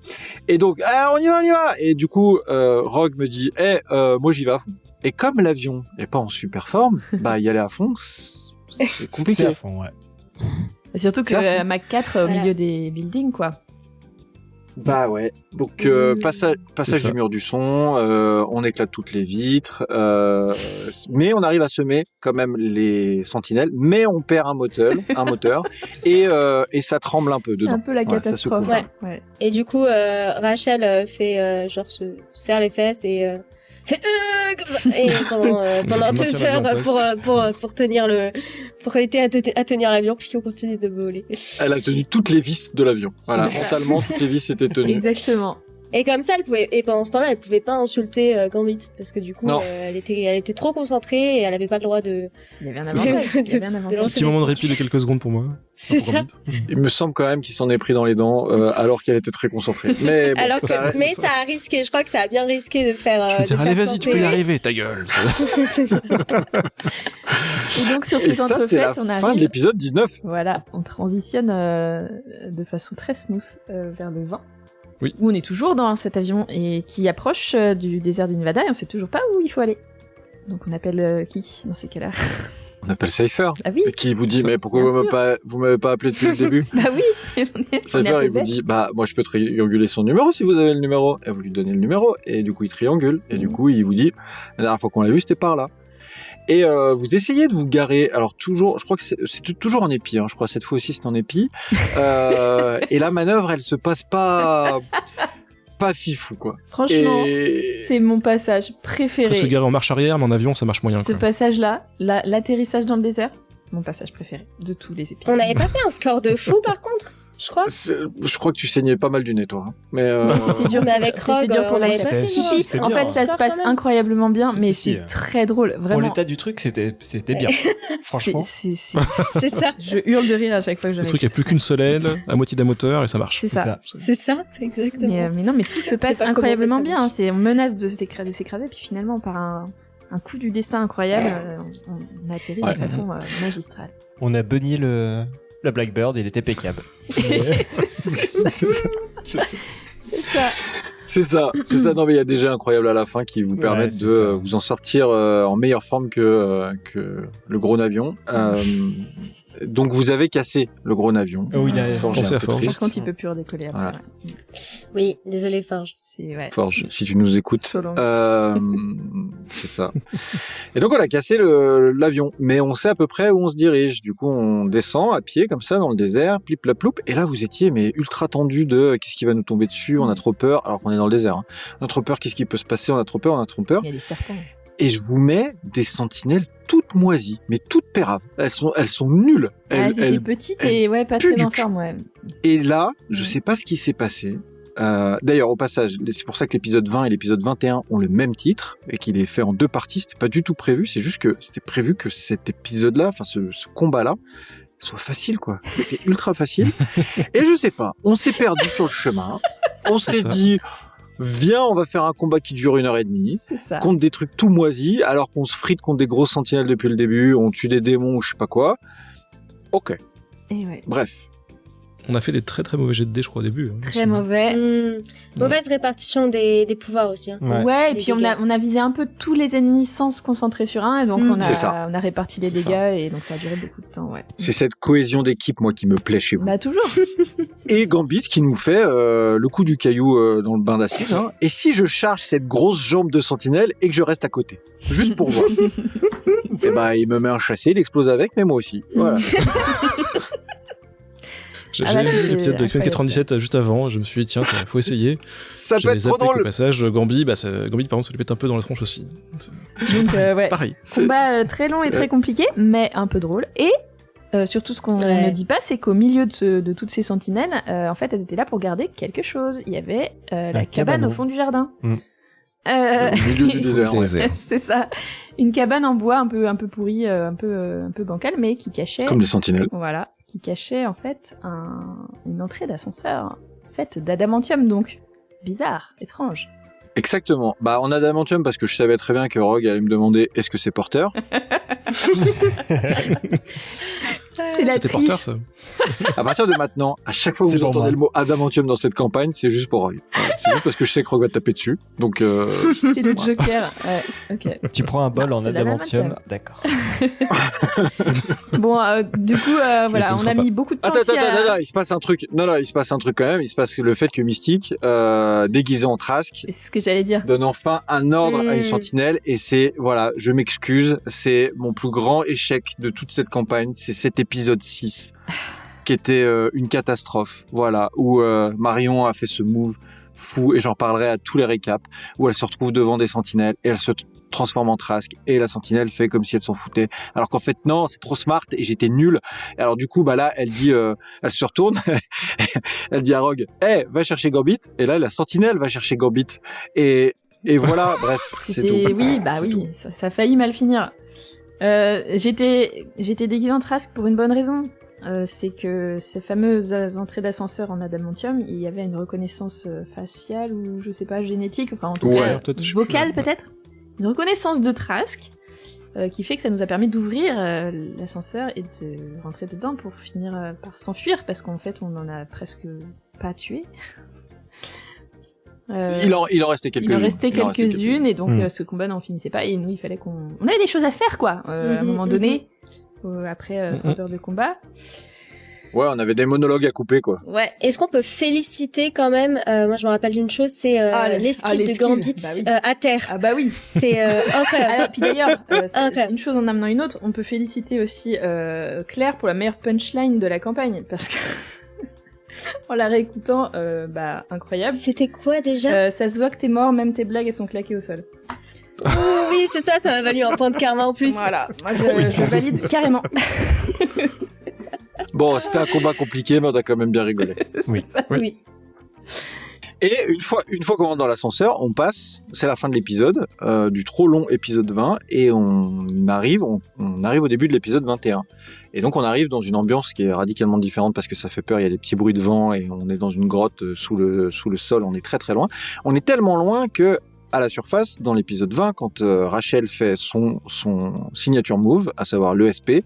A: Et donc, on y va. Et du coup, Rogue me dit, moi j'y vais à fond. Et comme l'avion n'est pas en super forme, y aller à fond, c'est compliqué.
E: C'est à fond, ouais.
B: Et surtout que Mac 4 au milieu des buildings, quoi.
A: Bah ouais. Donc passage du mur du son, on éclate toutes les vitres, mais on arrive à semer quand même les sentinelles, mais on perd un moteur, et ça tremble un peu dedans.
B: C'est un peu la catastrophe.
D: Ouais. Et du coup, Rachel fait se serre les fesses et fait comme ça. Et pendant 2 heures pour tenir pour aider à tenir l'avion, puis on continue de voler.
A: Elle a tenu toutes les vis de l'avion. Voilà, mentalement toutes les vis étaient tenues.
B: Exactement.
D: Et comme ça, pendant ce temps-là, elle pouvait pas insulter Gambit parce que du coup, elle était trop concentrée et elle avait pas le droit de.
B: Il y avait un avantage.
C: Petit moment de répit de quelques secondes pour moi.
D: C'est ça.
A: Il me semble quand même qu'il s'en est pris dans les dents alors qu'elle était très concentrée. Mais bon,
D: ça a risqué. Je crois que ça a bien risqué de faire.
C: Allez, vas-y, tu peux y arriver, ta gueule.
D: C'est ça.
B: Et donc sur ces entrefaites,
A: c'est la
B: on arrive.
A: fin de l'épisode 19.
B: Voilà, on transitionne de façon très smooth vers le 20.
C: Oui.
B: Où on est toujours dans cet avion et qui approche du désert du Nevada et on sait toujours pas où il faut aller. Donc on appelle qui dans ces cas-là?
A: On appelle Cypher.
B: Ah oui.
A: Qui vous dit, mais pourquoi vous m'avez pas appelé depuis le début?
B: Bah oui.
A: Cypher, il vous dit, moi je peux trianguler son numéro si vous avez le numéro. Et vous lui donnez le numéro et du coup il triangule et du coup il vous dit, la dernière fois qu'on l'a vu c'était par là. Et vous essayez de vous garer, alors toujours, je crois que c'est toujours en épi, je crois cette fois aussi c'est en épi, et la manœuvre elle se passe pas fifou quoi.
B: Franchement, c'est mon passage préféré.
C: Se garer en marche arrière, mais en avion ça marche moyen.
B: Ce passage-là, l'atterrissage dans le désert, mon passage préféré de tous les épisodes.
D: On n'avait pas fait un score de fou par contre, je crois.
A: Je crois que tu saignais pas mal du nez toi. Mais
D: c'était dur, mais avec Rogue, on n'avait pas fait.
B: Si, en fait ça se passe incroyablement bien, mais c'est très drôle, vraiment.
E: Pour l'état du truc, c'était bien. Franchement.
D: C'est ça.
B: Je hurle de rire à chaque fois que je.
C: Le truc, il n'y a plus qu'une seule aile, à moitié d'un moteur et ça marche.
D: C'est ça, exactement.
B: Mais non, mais tout se passe incroyablement bien. On menace de s'écraser, puis finalement par un coup du destin incroyable, on atterrit de façon magistrale.
E: On a beugné la Blackbird, il était impeccable.
A: C'est ça. Non, mais il y a déjà incroyable à la fin qui vous permettent de vous en sortir en meilleure forme que le gros navion. Donc vous avez cassé le gros navion.
E: Oui,
C: pensez à Forge.
B: Par contre, il peut plus redécoller après.
A: Voilà.
D: Oui, désolé Forge.
A: Forge, si tu nous écoutes. C'est ça. Et donc on a cassé l'avion, mais on sait à peu près où on se dirige. Du coup, on descend à pied comme ça dans le désert, plip la ploup. Et là, vous étiez mais ultra tendu de qu'est-ce qui va nous tomber dessus. On a trop peur, alors qu'on est dans le désert. On a trop peur. Qu'est-ce qui peut se passer? On a trop peur.
B: Il y a des serpents.
A: Et je vous mets des sentinelles toutes moisies, mais toutes péraves. Elles sont nulles.
B: Elles étaient petites et pas très en forme,
A: Et là, je sais pas ce qui s'est passé. D'ailleurs, au passage, c'est pour ça que l'épisode 20 et l'épisode 21 ont le même titre et qu'il est fait en 2 parties. C'était pas du tout prévu. C'est juste que c'était prévu que cet épisode-là, enfin ce combat-là, soit facile quoi. C'était ultra facile. Et je sais pas. On s'est perdu sur le chemin. On s'est dit. Viens, on va faire un combat qui dure 1h30 contre des trucs tout moisis, alors qu'on se frite contre des grosses sentinelles depuis le début, on tue des démons ou je sais pas quoi. Ok. Bref.
C: On a fait des très très mauvais jets de dés, je crois, au début.
B: Très mauvais.
D: Mauvaise répartition des pouvoirs aussi.
B: Ouais, et puis on a visé un peu tous les ennemis sans se concentrer sur un, et donc on a réparti les dégâts, et donc ça a duré beaucoup de temps.
A: C'est cette cohésion d'équipe, moi, qui me plaît chez vous.
B: Bah toujours.
A: Et Gambit qui nous fait le coup du caillou dans le bain d'acide. Et si je charge cette grosse jambe de sentinelle et que je reste à côté, juste pour voir. Et il me met un chassé, il explose avec, mais moi aussi. Voilà.
C: J'ai vu l'épisode de X-Men 97 juste avant, je me suis dit tiens, faut essayer.
A: Ça peut être trop drôle.
C: Au passage, Gambit, par contre, ça lui pète un peu dans la tronche aussi.
B: Donc
C: pareil.
B: Combat très long et très compliqué, mais un peu drôle. Et surtout ce qu'on
D: Ouais.
B: ne dit pas, c'est qu'au milieu de toutes ces sentinelles, en fait, elles étaient là pour garder quelque chose. Il y avait la cabane
E: cabanon.
B: au fond du jardin.
E: Mm.
A: Au milieu du désert. ouais.
B: C'est ça. Une cabane en bois un peu pourrie, un peu bancale, mais qui cachait...
A: Comme les sentinelles.
B: Voilà, qui cachait en fait une entrée d'ascenseur faite d'adamantium, donc bizarre, étrange.
A: Exactement. Bah, en adamantium, parce que je savais très bien que Rogue allait me demander est-ce que c'est porteur.
B: C'est la
C: C'était
B: triche.
C: porteur, ça.
A: À partir de maintenant, à chaque fois que
E: C'est
A: vous
E: pour
A: entendez
E: moi.
A: le mot adamantium dans cette campagne, c'est juste pour Rogue. Voilà. C'est juste parce que je sais que Rogue va taper dessus. Donc,
B: C'est le Joker. Ouais, ok.
E: Tu prends un bol
B: Non,
E: en
B: c'est de
E: adamantium.
B: l'adamantium.
E: D'accord.
B: Bon, du coup, voilà,
C: te
B: on a
C: sens
B: mis beaucoup de temps
A: attends,
B: aussi à...
A: il se passe un truc. Non, il se passe un truc quand même. Il se passe le fait que Mystique, déguisé en Trask,
B: C'est ce que j'allais dire.
A: donne enfin un ordre à une
D: Mm.
A: sentinelle et c'est, voilà, je m'excuse, c'est mon plus grand échec de toute cette campagne, c'est cet épisode 6 qui était une catastrophe, voilà, où Marion a fait ce move fou et j'en parlerai à tous les récaps, où elle se retrouve devant des sentinelles et elle se transforme en Trask et la sentinelle fait comme si elle s'en foutait, alors qu'en fait non, c'est trop smart et j'étais nul. Et alors du coup bah là elle dit, elle se retourne, elle dit à Rogue, va chercher Gambit, et là la sentinelle va chercher Gambit et voilà, bref, c'est tout.
B: C'était... Oui, bah
A: C'est tout.
B: oui, ça a failli mal finir. J'étais déguisée en Trask pour une bonne raison. C'est que ces fameuses entrées d'ascenseur en adamantium, il y avait une reconnaissance faciale ou je sais pas, génétique, enfin en tout
A: Ouais,
B: cas
C: peut-être, je sais
B: vocale
C: plus, ouais.
B: peut-être. Une reconnaissance de Trask qui fait que ça nous a permis d'ouvrir l'ascenseur et de rentrer dedans pour finir par s'enfuir parce qu'en fait on en a presque pas tué.
A: Il en restait quelques-unes.
B: Il en restait quelques-unes et donc
E: Mm.
B: ce combat n'en finissait pas et nous il fallait on avait des choses à faire quoi à un moment donné après 3 heures de combat.
A: Ouais, on avait des monologues à couper, quoi.
B: Ouais.
D: Est-ce qu'on peut féliciter quand même, moi je me rappelle d'une chose, c'est l'esquive
B: les
D: de
B: skills,
D: Gambit
B: bah oui.
D: à terre.
B: Ah bah oui.
D: C'est incroyable.
B: Alors, puis d'ailleurs, c'est
D: Incroyable.
B: une chose en amenant une autre, on peut féliciter aussi Claire pour la meilleure punchline de la campagne parce que en la réécoutant, incroyable.
D: C'était quoi déjà
B: Ça se voit que t'es mort, même tes blagues elles sont claquées au sol.
D: Oui, c'est ça, ça m'a valu un point de karma en plus.
B: Voilà, moi je valide carrément.
A: Bon, c'était un combat compliqué, mais on a quand même bien rigolé.
E: Oui.
D: Oui.
A: Et une fois qu'on rentre dans l'ascenseur, on passe, c'est la fin de l'épisode, du trop long épisode 20, et on arrive au début de l'épisode 21. Et donc on arrive dans une ambiance qui est radicalement différente parce que ça fait peur, il y a des petits bruits de vent et on est dans une grotte sous le sol, on est très très loin. On est tellement loin que à la surface, dans l'épisode 20, quand Rachel fait son signature move, à savoir l'ESP,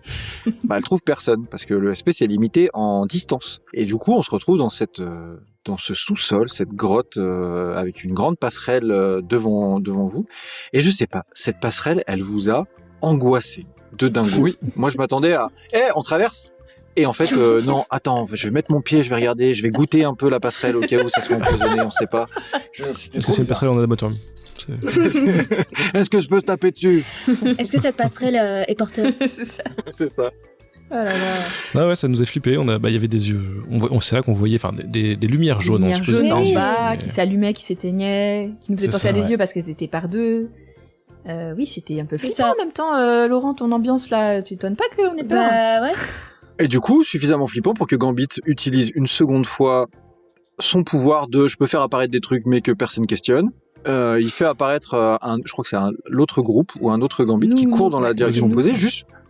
A: elle trouve personne parce que l'ESP c'est limité en distance. Et du coup, on se retrouve dans ce sous-sol, cette grotte avec une grande passerelle devant vous. Et je sais pas, cette passerelle, elle vous a angoissé de dingue. Oui, moi je m'attendais à on traverse. Et en fait, non, attends, je vais mettre mon pied, je vais regarder, je vais goûter un peu la passerelle au cas où ça soit empoisonné, on sait pas. C'était
C: Est-ce que
A: trop
C: c'est une
A: bizarre.
C: passerelle en adamantium?
A: Est-ce que je peux se taper dessus?
D: Est-ce que cette passerelle est porteuse
B: C'est ça.
A: C'est ça.
B: Oh là là.
C: Ah ouais, ça nous a flippé. Il y avait des yeux. C'est là qu'on voyait, des lumières jaunes.
B: Lumière
C: en
B: jaune en
D: Oui.
B: bas,
C: mais-
B: qui s'allumait, qui s'éteignait, qui nous faisait
C: C'est
B: penser
C: ça,
B: à des
C: ouais.
B: yeux parce qu'elles étaient par deux. Oui, c'était un peu
D: C'est
B: flippant
D: ça.
B: en même temps. Laurent, ton ambiance là, tu t'étonnes pas qu'on ait peur?
D: Bah ouais.
A: Et du coup, suffisamment flippant pour que Gambit utilise une seconde fois son pouvoir de je peux faire apparaître des trucs mais que personne questionne. Il fait apparaître je crois que c'est l'autre groupe ou un autre Gambit qui
B: Nous,
A: court dans la
B: ouais,
A: direction
B: nous.
A: opposée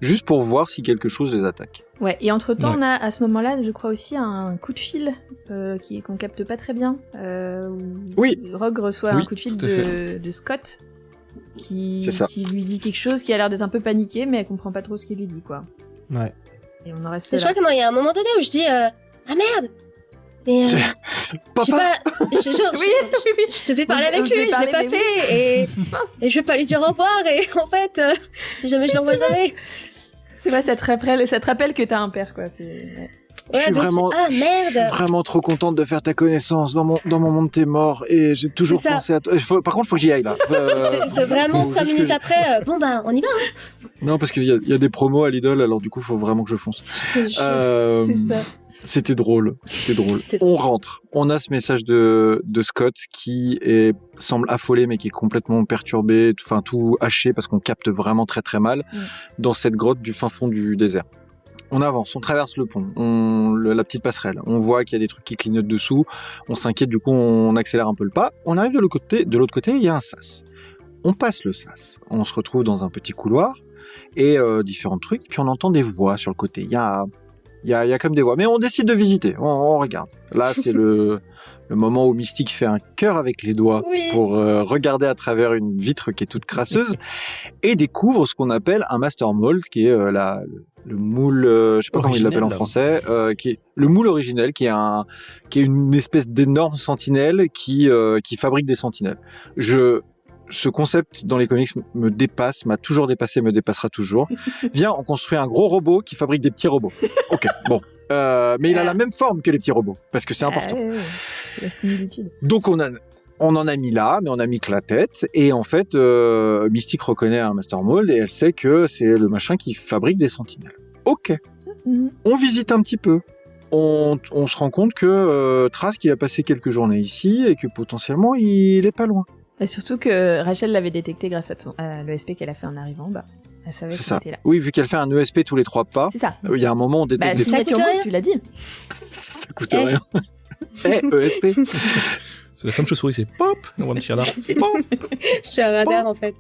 A: juste pour voir si quelque chose les attaque.
B: Ouais, et entre-temps,
C: Ouais.
B: on a à ce moment-là, je crois aussi, un coup de fil qu'on capte pas très bien. Où
A: Oui.
B: Rogue reçoit
C: Oui,
B: un coup de fil
C: tout à fait.
B: de Scott qui
A: C'est ça.
B: lui dit quelque chose qui a l'air d'être un peu paniqué, mais elle comprend pas trop ce qu'il lui dit, quoi.
E: Ouais.
B: Et on en reste
D: Je
B: là.
D: crois qu'il y a un moment donné où je dis ah merde. Mais je sais
A: Papa,
D: pas,
B: Oui, oui.
D: je devais parler avec
B: Je vais
D: lui, je
B: parler,
D: l'ai pas
B: mais
D: fait et je vais pas lui dire au revoir et en fait si jamais je l'envoie jamais.
B: C'est vrai, ça te rappelle que t'as un père, quoi. Ouais.
A: je suis
D: donc,
A: vraiment,
D: ah
A: je suis
D: merde.
A: vraiment trop contente de faire ta connaissance dans mon monde t'es mort et j'ai toujours
D: C'est ça.
A: pensé à toi. Par contre, faut que j'y aille là.
D: C'est vraiment
A: faut
D: 5
A: juste
D: minutes
A: que
D: après. Bon bah on y va.
A: Non, parce qu'il y a des promos à Lidl, alors du coup, faut vraiment que je fonce.
D: Je te jure.
A: Euh,
B: C'est ça.
A: C'était drôle.
D: C'était
A: On rentre. On a ce message de Scott qui semble affolé, mais qui est complètement perturbé, enfin tout haché parce qu'on capte vraiment très très mal dans cette grotte du fin fond du désert. On avance, on traverse le pont, la petite passerelle. On voit qu'il y a des trucs qui clignotent dessous. On s'inquiète, du coup, on accélère un peu le pas. On arrive de l'autre côté. De l'autre côté, il y a un sas. On passe le sas. On se retrouve dans un petit couloir et différents trucs. Puis on entend des voix sur le côté. Il y a comme des voix. Mais on décide de visiter. On regarde. Là, c'est le moment où Mystique fait un cœur avec les doigts pour regarder à travers une vitre qui est toute crasseuse et découvre ce qu'on appelle un master mold, qui est le moule, je sais pas comment il l'appelle en français, qui est le moule originel, qui est une espèce d'énorme sentinelle qui fabrique des sentinelles. Ce concept dans les comics me dépasse, m'a toujours dépassé, me dépassera toujours. Viens, on construit un gros robot qui fabrique des petits robots. Ok, bon. Mais il a la même forme que les petits robots, parce que c'est important.
B: C'est la similitude.
A: Donc on en a mis là, mais on a mis que la tête. Et en fait, Mystique reconnaît un Master Mold et elle sait que c'est le machin qui fabrique des sentinelles. Ok. On visite un petit peu. On se rend compte que Trask, il a passé quelques journées ici et que potentiellement, il est pas loin.
B: Et surtout que Rachel l'avait détecté grâce à l'ESP qu'elle a fait en arrivant. Elle savait qu'il était là.
A: Oui, vu qu'elle fait un ESP tous les 3 pas.
B: C'est ça.
A: Il y a un moment, on détecte des
B: signature move, tu l'as dit.
A: Ça coûte rien. ESP.
C: C'est la simple chauve-souris, c'est pop, on va me tirer là.
D: Je suis un radar en fait.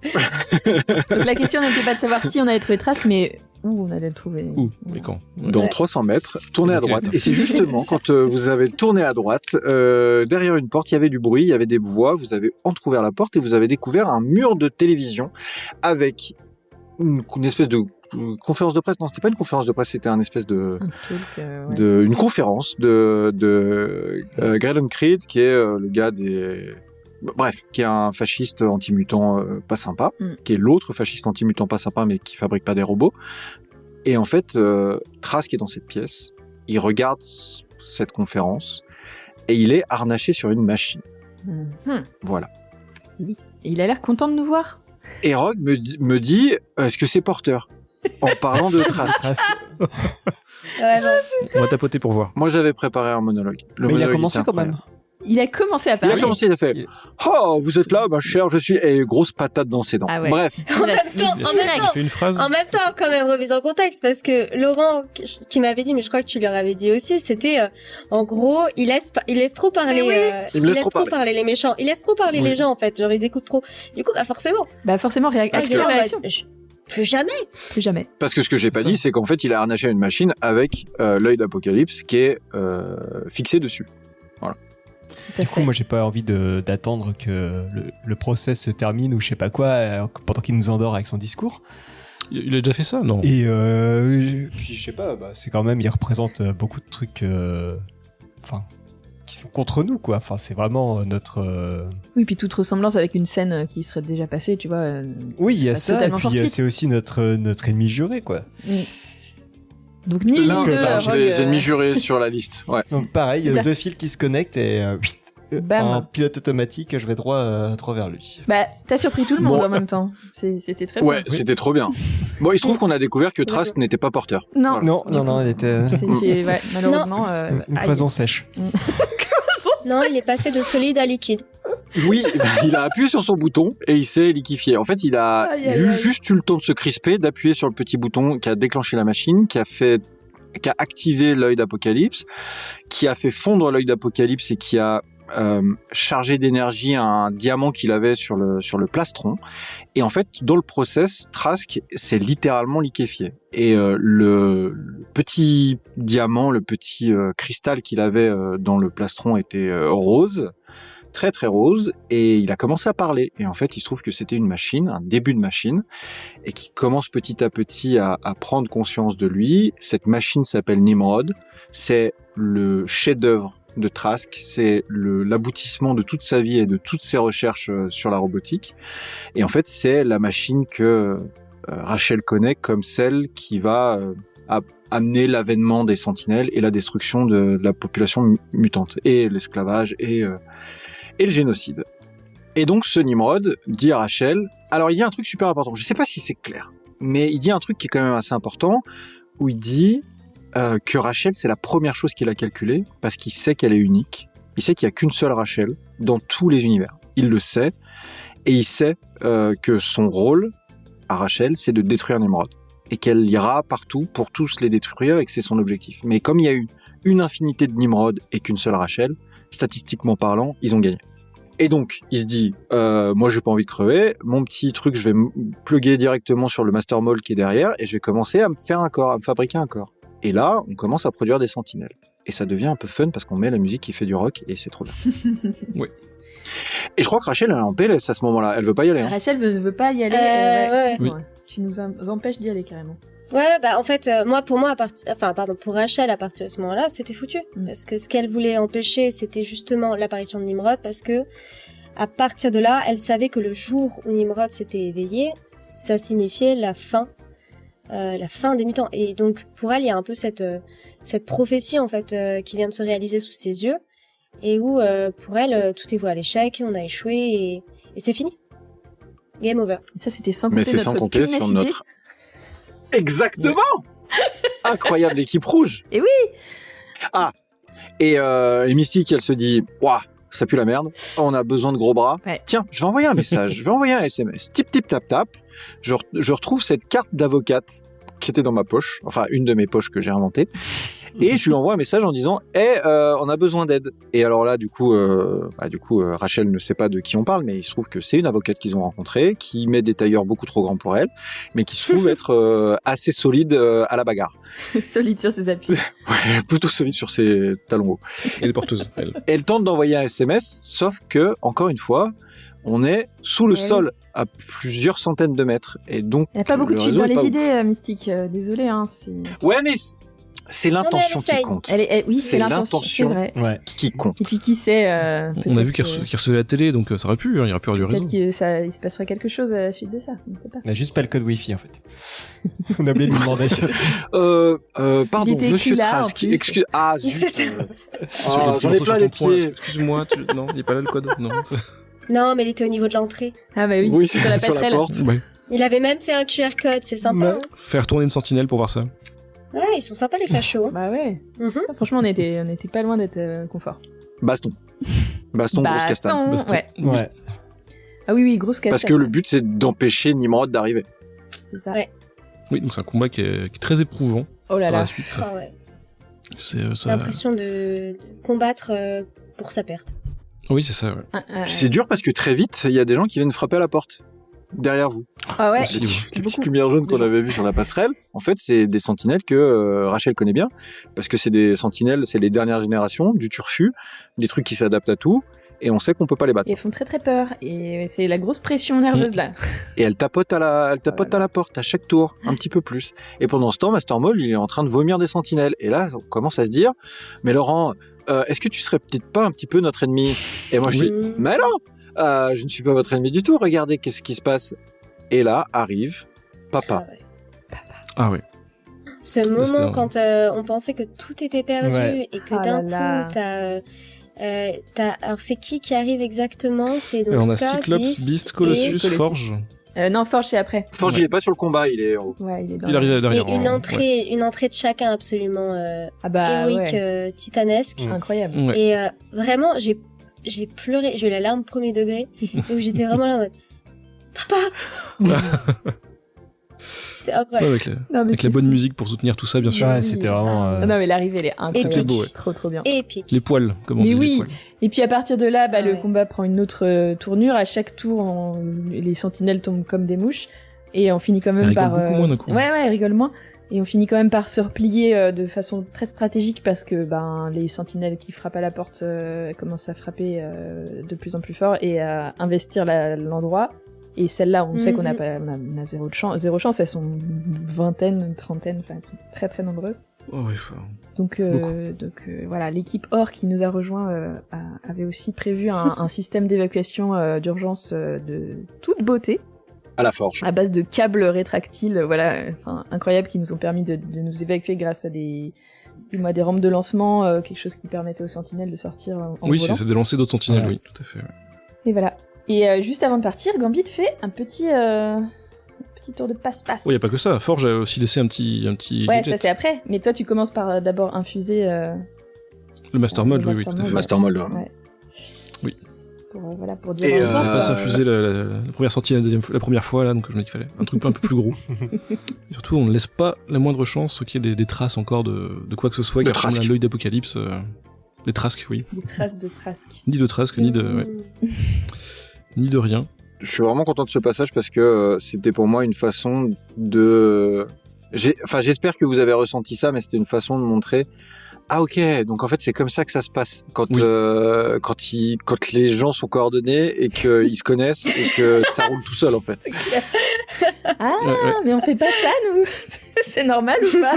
B: Donc la question n'était pas de savoir si on allait trouver Trask, mais où on allait le trouver.
C: Où et quand.
A: Dans 300 mètres, tournez à droite. Et c'est justement quand vous avez tourné à droite, derrière une porte, il y avait du bruit, il y avait des voix, vous avez entrouvert la porte et vous avez découvert un mur de télévision avec une espèce de conférence de presse. Non, c'était pas une conférence de presse, c'était un espèce de une conférence de Graydon Creed, qui est le gars qui est un fasciste anti-mutant pas sympa, qui est l'autre fasciste anti-mutant pas sympa, mais qui fabrique pas des robots. Et en fait, Trask est dans cette pièce, il regarde cette conférence, et il est harnaché sur une machine. Voilà.
B: Oui. Et il a l'air content de nous voir.
A: Et Rogue me dit, est-ce que c'est porteur ? En parlant de Trask.
C: On va tapoter pour voir.
A: Moi, j'avais préparé un monologue.
E: Mais il a commencé quand même.
B: Il a commencé à parler.
A: Il a fait Oh, vous êtes là, ma chère, je suis. Et grosse patate dans ses dents.
B: Ah ouais.
A: Bref.
D: En même temps, quand même, remise en contexte, parce que Laurent, qui m'avait dit, mais je crois que tu leur avais dit aussi, c'était, en gros, il laisse trop parler, il laisse trop parler les méchants. Il laisse trop parler les gens, en fait. Genre, ils écoutent trop. Du coup, forcément,
B: réaction.
D: Plus jamais.
A: Parce que ce que j'ai pas dit, c'est qu'en fait, il a harnaché une machine avec l'œil d'Apocalypse qui est fixé dessus. Voilà.
E: Du coup, moi, j'ai pas envie d'attendre que le process se termine ou je sais pas quoi, pendant qu'il nous endort avec son discours.
C: Il a déjà fait ça, non ?
E: Et je sais pas, c'est quand même, il représente beaucoup de trucs, qui sont contre nous, quoi. Enfin, c'est vraiment notre.
B: Oui, puis toute ressemblance avec une scène qui serait déjà passée, tu vois.
E: Oui, il y a ça, et puis c'est aussi notre ennemi juré, quoi.
B: Donc ni
A: j'ai des ennemis jurés sur la liste. Ouais.
E: Donc pareil, 2 fils qui se connectent et en pilote automatique, je vais droit vers lui.
B: T'as surpris tout le monde en même temps. C'était très bien.
A: Ouais, c'était trop bien. Bon, il se trouve qu'on a découvert que Trask n'était pas porteur.
B: Non.
A: Voilà.
E: Non, elle était
B: malheureusement
E: une cloison sèche.
D: Non, il est passé de solide à liquide.
A: Oui, il a appuyé sur son bouton et il s'est liquéfié. En fait, il a juste eu le temps de se crisper, d'appuyer sur le petit bouton qui a déclenché la machine, qui a activé l'œil d'Apocalypse, qui a fait fondre l'œil d'Apocalypse et qui a chargé d'énergie un diamant qu'il avait sur le plastron. Et en fait, dans le process, Trask s'est littéralement liquéfié. Et le petit diamant, le petit cristal qu'il avait dans le plastron était rose, très très rose, et il a commencé à parler. Et en fait, il se trouve que c'était une machine, un début de machine, et qui commence petit à petit à prendre conscience de lui. Cette machine s'appelle Nimrod. C'est le chef-d'œuvre de Trask, c'est l'aboutissement de toute sa vie et de toutes ses recherches sur la robotique. Et en fait, c'est la machine que Rachel connaît comme celle qui va amener l'avènement des sentinelles et la destruction de la population mutante, et l'esclavage et le génocide. Et donc ce Nimrod dit à Rachel, alors il dit un truc super important, je sais pas si c'est clair, mais il dit un truc qui est quand même assez important, où il dit que Rachel, c'est la première chose qu'il a calculée, parce qu'il sait qu'elle est unique. Il sait qu'il n'y a qu'une seule Rachel dans tous les univers. Il le sait, et il sait que son rôle à Rachel, c'est de détruire Nimrod. et qu'elle ira partout pour tous les détruire et que c'est son objectif. Mais comme il y a eu une infinité de Nimrod et qu'une seule Rachel, statistiquement parlant, ils ont gagné. Et donc, il se dit, moi j'ai pas envie de crever, mon petit truc, je vais me plugger directement sur le Master Mold qui est derrière et je vais commencer à me faire un corps, à me fabriquer un corps. Et là, on commence à produire des sentinelles. Et ça devient un peu fun parce qu'on met la musique qui fait du rock et c'est trop bien.
C: Oui.
A: Et je crois que Rachel, elle est en PLS à ce moment-là, elle veut pas y aller. Hein.
B: Rachel ne veut pas y aller.
D: Ouais.
C: Oui.
B: Tu nous empêches d'y aller carrément.
D: Ouais, bah en fait, pour Rachel, à partir de ce moment-là, c'était foutu. Parce que ce qu'elle voulait empêcher, c'était justement l'apparition de Nimrod, parce que à partir de là, elle savait que le jour où Nimrod s'était éveillé, ça signifiait la fin des mutants. Et donc, pour elle, il y a un peu cette prophétie, en fait, qui vient de se réaliser sous ses yeux, et où, pour elle, tout est voué à l'échec, on a échoué, et c'est fini. Game over.
B: Et ça, c'était sans
A: Mais
B: compter
A: c'est
B: notre
A: sans compter sur
B: pugnacité.
A: notre... Exactement. Incroyable équipe rouge.
B: Et oui.
A: Ah, et Mystique, elle se dit, waouh, ça pue la merde. On a besoin de gros bras.
B: Ouais.
A: Tiens, je vais envoyer un message. Je vais envoyer un SMS. Tip, tip, tap, tap. Je retrouve cette carte d'avocate qui était dans ma poche, enfin une de mes poches que j'ai inventée. Et je lui envoie un message en disant, on a besoin d'aide. Et alors là, du coup, Rachel ne sait pas de qui on parle, mais il se trouve que c'est une avocate qu'ils ont rencontrée, qui met des tailleurs beaucoup trop grands pour elle, mais qui se trouve être assez solide à la bagarre.
B: Solide sur ses appuis.
A: Ouais, plutôt solide sur ses talons hauts.
C: Elle est porteuse, elle.
A: Elle tente d'envoyer un SMS, sauf que, encore une fois, on est sous le sol à plusieurs centaines de mètres. Et donc,
B: Il n'y a pas beaucoup de
A: le
B: suite
A: réseau
B: dans
A: est
B: les
A: pas
B: idées, Mystique. Désolé, hein.
A: Ouais, mais c'est l'intention qui
D: essaye.
A: compte.
B: Oui,
A: C'est
B: c'est l'intention. C'est
A: l'intention.
B: vrai.
E: Ouais.
A: Qui compte.
B: Et puis qui sait.
C: On a vu qu'il recevait la télé, donc ça aurait pu, hein, il y aurait pu avoir du
B: Peut-être
C: réseau.
B: qu'il se passerait quelque chose à la suite de ça. On ne sait pas.
E: On a juste pas le code Wi-Fi en fait. On a oublié de lui demander.
A: Pardon,
B: Il était
A: monsieur
B: écrit là, en
A: Trask.
B: plus.
A: Excuse. Ah, zut.
D: C'est ça.
A: J'en ai plein les pieds.
C: Excuse-moi, non, il n'est pas là le code. Non.
D: Non, mais il était au niveau de l'entrée.
B: Ah bah oui,
A: Oui,
B: sur la
A: sur la
B: passerelle.
A: porte.
C: Ouais.
D: Il avait même fait un QR code, c'est sympa. hein.
C: Faire tourner une sentinelle pour voir ça.
D: Ouais, ils sont sympas les fachos.
B: Bah ouais.
D: Mhm.
B: Ah, franchement, on était pas loin d'être confort.
A: Baston. Baston, grosse castagne.
C: Baston.
B: Ouais.
E: Ouais.
B: Ah oui, grosse castagne.
A: Parce que le but, c'est d'empêcher Nimrod d'arriver.
B: C'est ça.
D: Ouais.
C: Oui, donc c'est un combat qui est très éprouvant.
B: Oh là
C: par
B: là.
C: la suite.
D: Ah ouais.
C: C'est
D: J'ai
C: ça.
D: l'impression de combattre pour sa perte.
C: Oui, c'est ça. Ouais.
A: C'est dur parce que très vite, il y a des gens qui viennent frapper à la porte. Derrière vous.
B: Ah ouais.
C: Aussi,
A: Les,
C: ouais.
A: les petites
B: Beaucoup.
A: lumières jaunes qu'on
B: De gens.
A: avait vues sur la passerelle, en fait, c'est des sentinelles que Rachel connaît bien, parce que c'est des sentinelles, c'est les dernières générations, du turfu, des trucs qui s'adaptent à tout, et on sait qu'on peut pas les battre.
B: Et elles font très très peur. Et c'est la grosse pression nerveuse là.
A: Et elle tapote à la porte à chaque tour, un petit peu plus. Et pendant ce temps, Master Mold, il est en train de vomir des sentinelles. Et là, on commence à se dire, mais Laurent, est-ce que tu serais peut-être pas un petit peu notre ennemi? Et moi, je dis, mais non, je ne suis pas votre ennemi du tout. Regardez, qu'est-ce qui se passe? Et là arrive Papa.
D: Ah ouais.
C: Ah oui.
D: Ce
C: c'était
D: moment
C: un-
D: quand on pensait que tout était perdu
E: Ouais.
D: et que
B: Ah
D: d'un
B: là
D: coup t'as alors c'est qui arrive exactement? C'est donc
C: Alors on a
D: Scott,
C: Cyclops, Beast, Colossus,
B: Colossus.
C: Forge.
B: Non, Forge c'est après.
A: Forge, il est pas sur le combat, il est en haut.
B: Ouais, il est dans.
C: Il arrive
D: et
C: derrière.
D: une
C: en-
D: entrée de chacun absolument
B: Ah bah
D: héroïque,
B: ouais.
D: titanesque.
B: Incroyable.
C: Ouais.
D: Et vraiment j'ai pleuré, j'ai eu la larme premier degré où j'étais vraiment là en mode papa. C'était
C: Ouais,
D: incroyable.
C: avec la,
B: Non, mais
C: avec la
B: c'est
C: bonne
B: fou.
C: musique pour soutenir tout ça, bien sûr.
E: Ouais, c'était vraiment.
B: Ah non, mais l'arrivée elle est incroyable.
C: C'était beau, ouais.
B: Trop bien.
D: Épique.
C: Les poils, comme on
B: Mais
C: dit.
B: oui.
C: Les poils.
B: Et puis à partir de là,
D: Ah
B: le
D: ouais.
B: combat prend une autre tournure. À chaque tour, les sentinelles tombent comme des mouches. Et on finit quand même
C: Elles rigolent
B: par.
C: beaucoup moins d'un coup.
B: Ouais, elles rigolent moins. Et on finit quand même par se replier de façon très stratégique parce que les sentinelles qui frappent à la porte commencent à frapper de plus en plus fort et à investir l'endroit. Et celles-là, on sait qu'on a, on a zéro chance. Elles sont une vingtaine, une trentaine, enfin, elles sont très très nombreuses.
C: Oh, ouais, enfin,
B: Donc voilà, l'équipe Or qui nous a rejoint avait aussi prévu un système d'évacuation d'urgence de toute beauté,
A: À la Forge.
B: à base de câbles rétractiles, voilà, incroyables, qui nous ont permis de nous évacuer grâce à des rampes de lancement, quelque chose qui permettait aux sentinelles de sortir en
C: oui,
B: volant.
C: c'est de lancer d'autres sentinelles,
E: Ouais.
C: oui, tout à fait. Ouais.
B: Et voilà. Et juste avant de partir, Gambit fait un petit tour de passe-passe.
C: Oh, y a pas que ça. Forge a aussi laissé un petit
B: Ouais,
C: gadget.
B: ça c'est après. Mais toi, tu commences par d'abord infuser.
C: Le Master Mode,
B: le
C: oui,
B: Master
C: tout à
B: Mode,
C: fait.
A: Master Mold.
B: Ouais.
C: Oui.
B: pour dire
A: Et
B: au revoir.
C: On va s'infuser la première sortie la première fois là, donc je me dis qu'il fallait un truc un peu plus gros. Et surtout, on ne laisse pas la moindre chance qu'il y ait des traces encore de quoi que ce soit qui
A: De
C: ressemble à
A: Trask.
C: l'œil d'Apocalypse. Des Trasques, oui.
B: Des traces de Trask.
C: Ni de Trask, ni de rien.
A: Je suis vraiment content de ce passage parce que c'était pour moi une façon de... J'espère que vous avez ressenti ça, mais c'était une façon de montrer... Ah ok, donc en fait c'est comme ça que ça se passe quand les gens sont coordonnés et qu'ils se connaissent et que ça roule tout seul en fait.
B: Ah,
C: Ouais.
B: mais on fait pas ça, nous. C'est normal ou pas?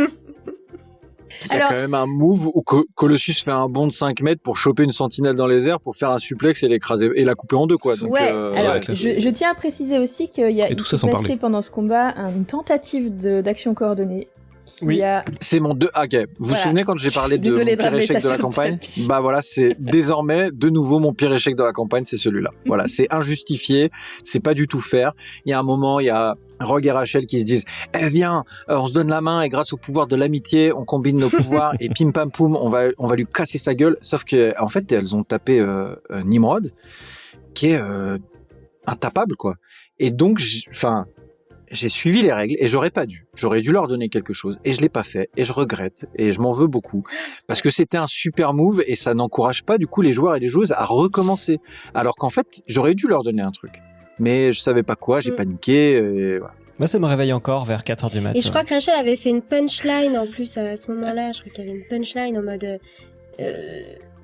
A: Il y a quand même un move où Colossus fait un bond de 5 mètres pour choper une sentinelle dans les airs pour faire un suplex et l'écraser et la couper en deux quoi. Donc,
B: Ouais, alors
C: ouais, classe.
B: je tiens à préciser aussi qu'il y a
C: Et tout ça sans
B: passé
C: parler.
B: pendant ce combat une tentative d'action coordonnée qui
E: Oui.
B: a...
A: c'est mon deux. Ok. Vous vous
B: Voilà.
A: souvenez quand j'ai parlé de
B: Désolée
A: mon
B: de
A: pire
B: ramener
A: échec
B: ça
A: de la
B: sur le
A: campagne?
B: tapis.
A: Bah voilà, c'est désormais de nouveau mon pire échec de la campagne, c'est celui-là. Voilà, c'est injustifié, c'est pas du tout fair. Il y a un moment, il y a Rogue et Rachel qui se disent eh viens, on se donne la main et grâce au pouvoir de l'amitié, on combine nos pouvoirs et pim pam poum, on va lui casser sa gueule. Sauf que en fait, elles ont tapé Nimrod, qui est intapable quoi. Et donc, j'ai suivi les règles et j'aurais pas dû. J'aurais dû leur donner quelque chose et je l'ai pas fait et je regrette et je m'en veux beaucoup parce que c'était un super move et ça n'encourage pas du coup les joueurs et les joueuses à recommencer. Alors qu'en fait, j'aurais dû leur donner un truc. Mais je savais pas quoi, j'ai paniqué et voilà.
E: Moi, ça me réveille encore vers 4h du matin.
D: Et je crois que Rachel avait fait une punchline en plus à ce moment-là. Je crois qu'il y avait une punchline en mode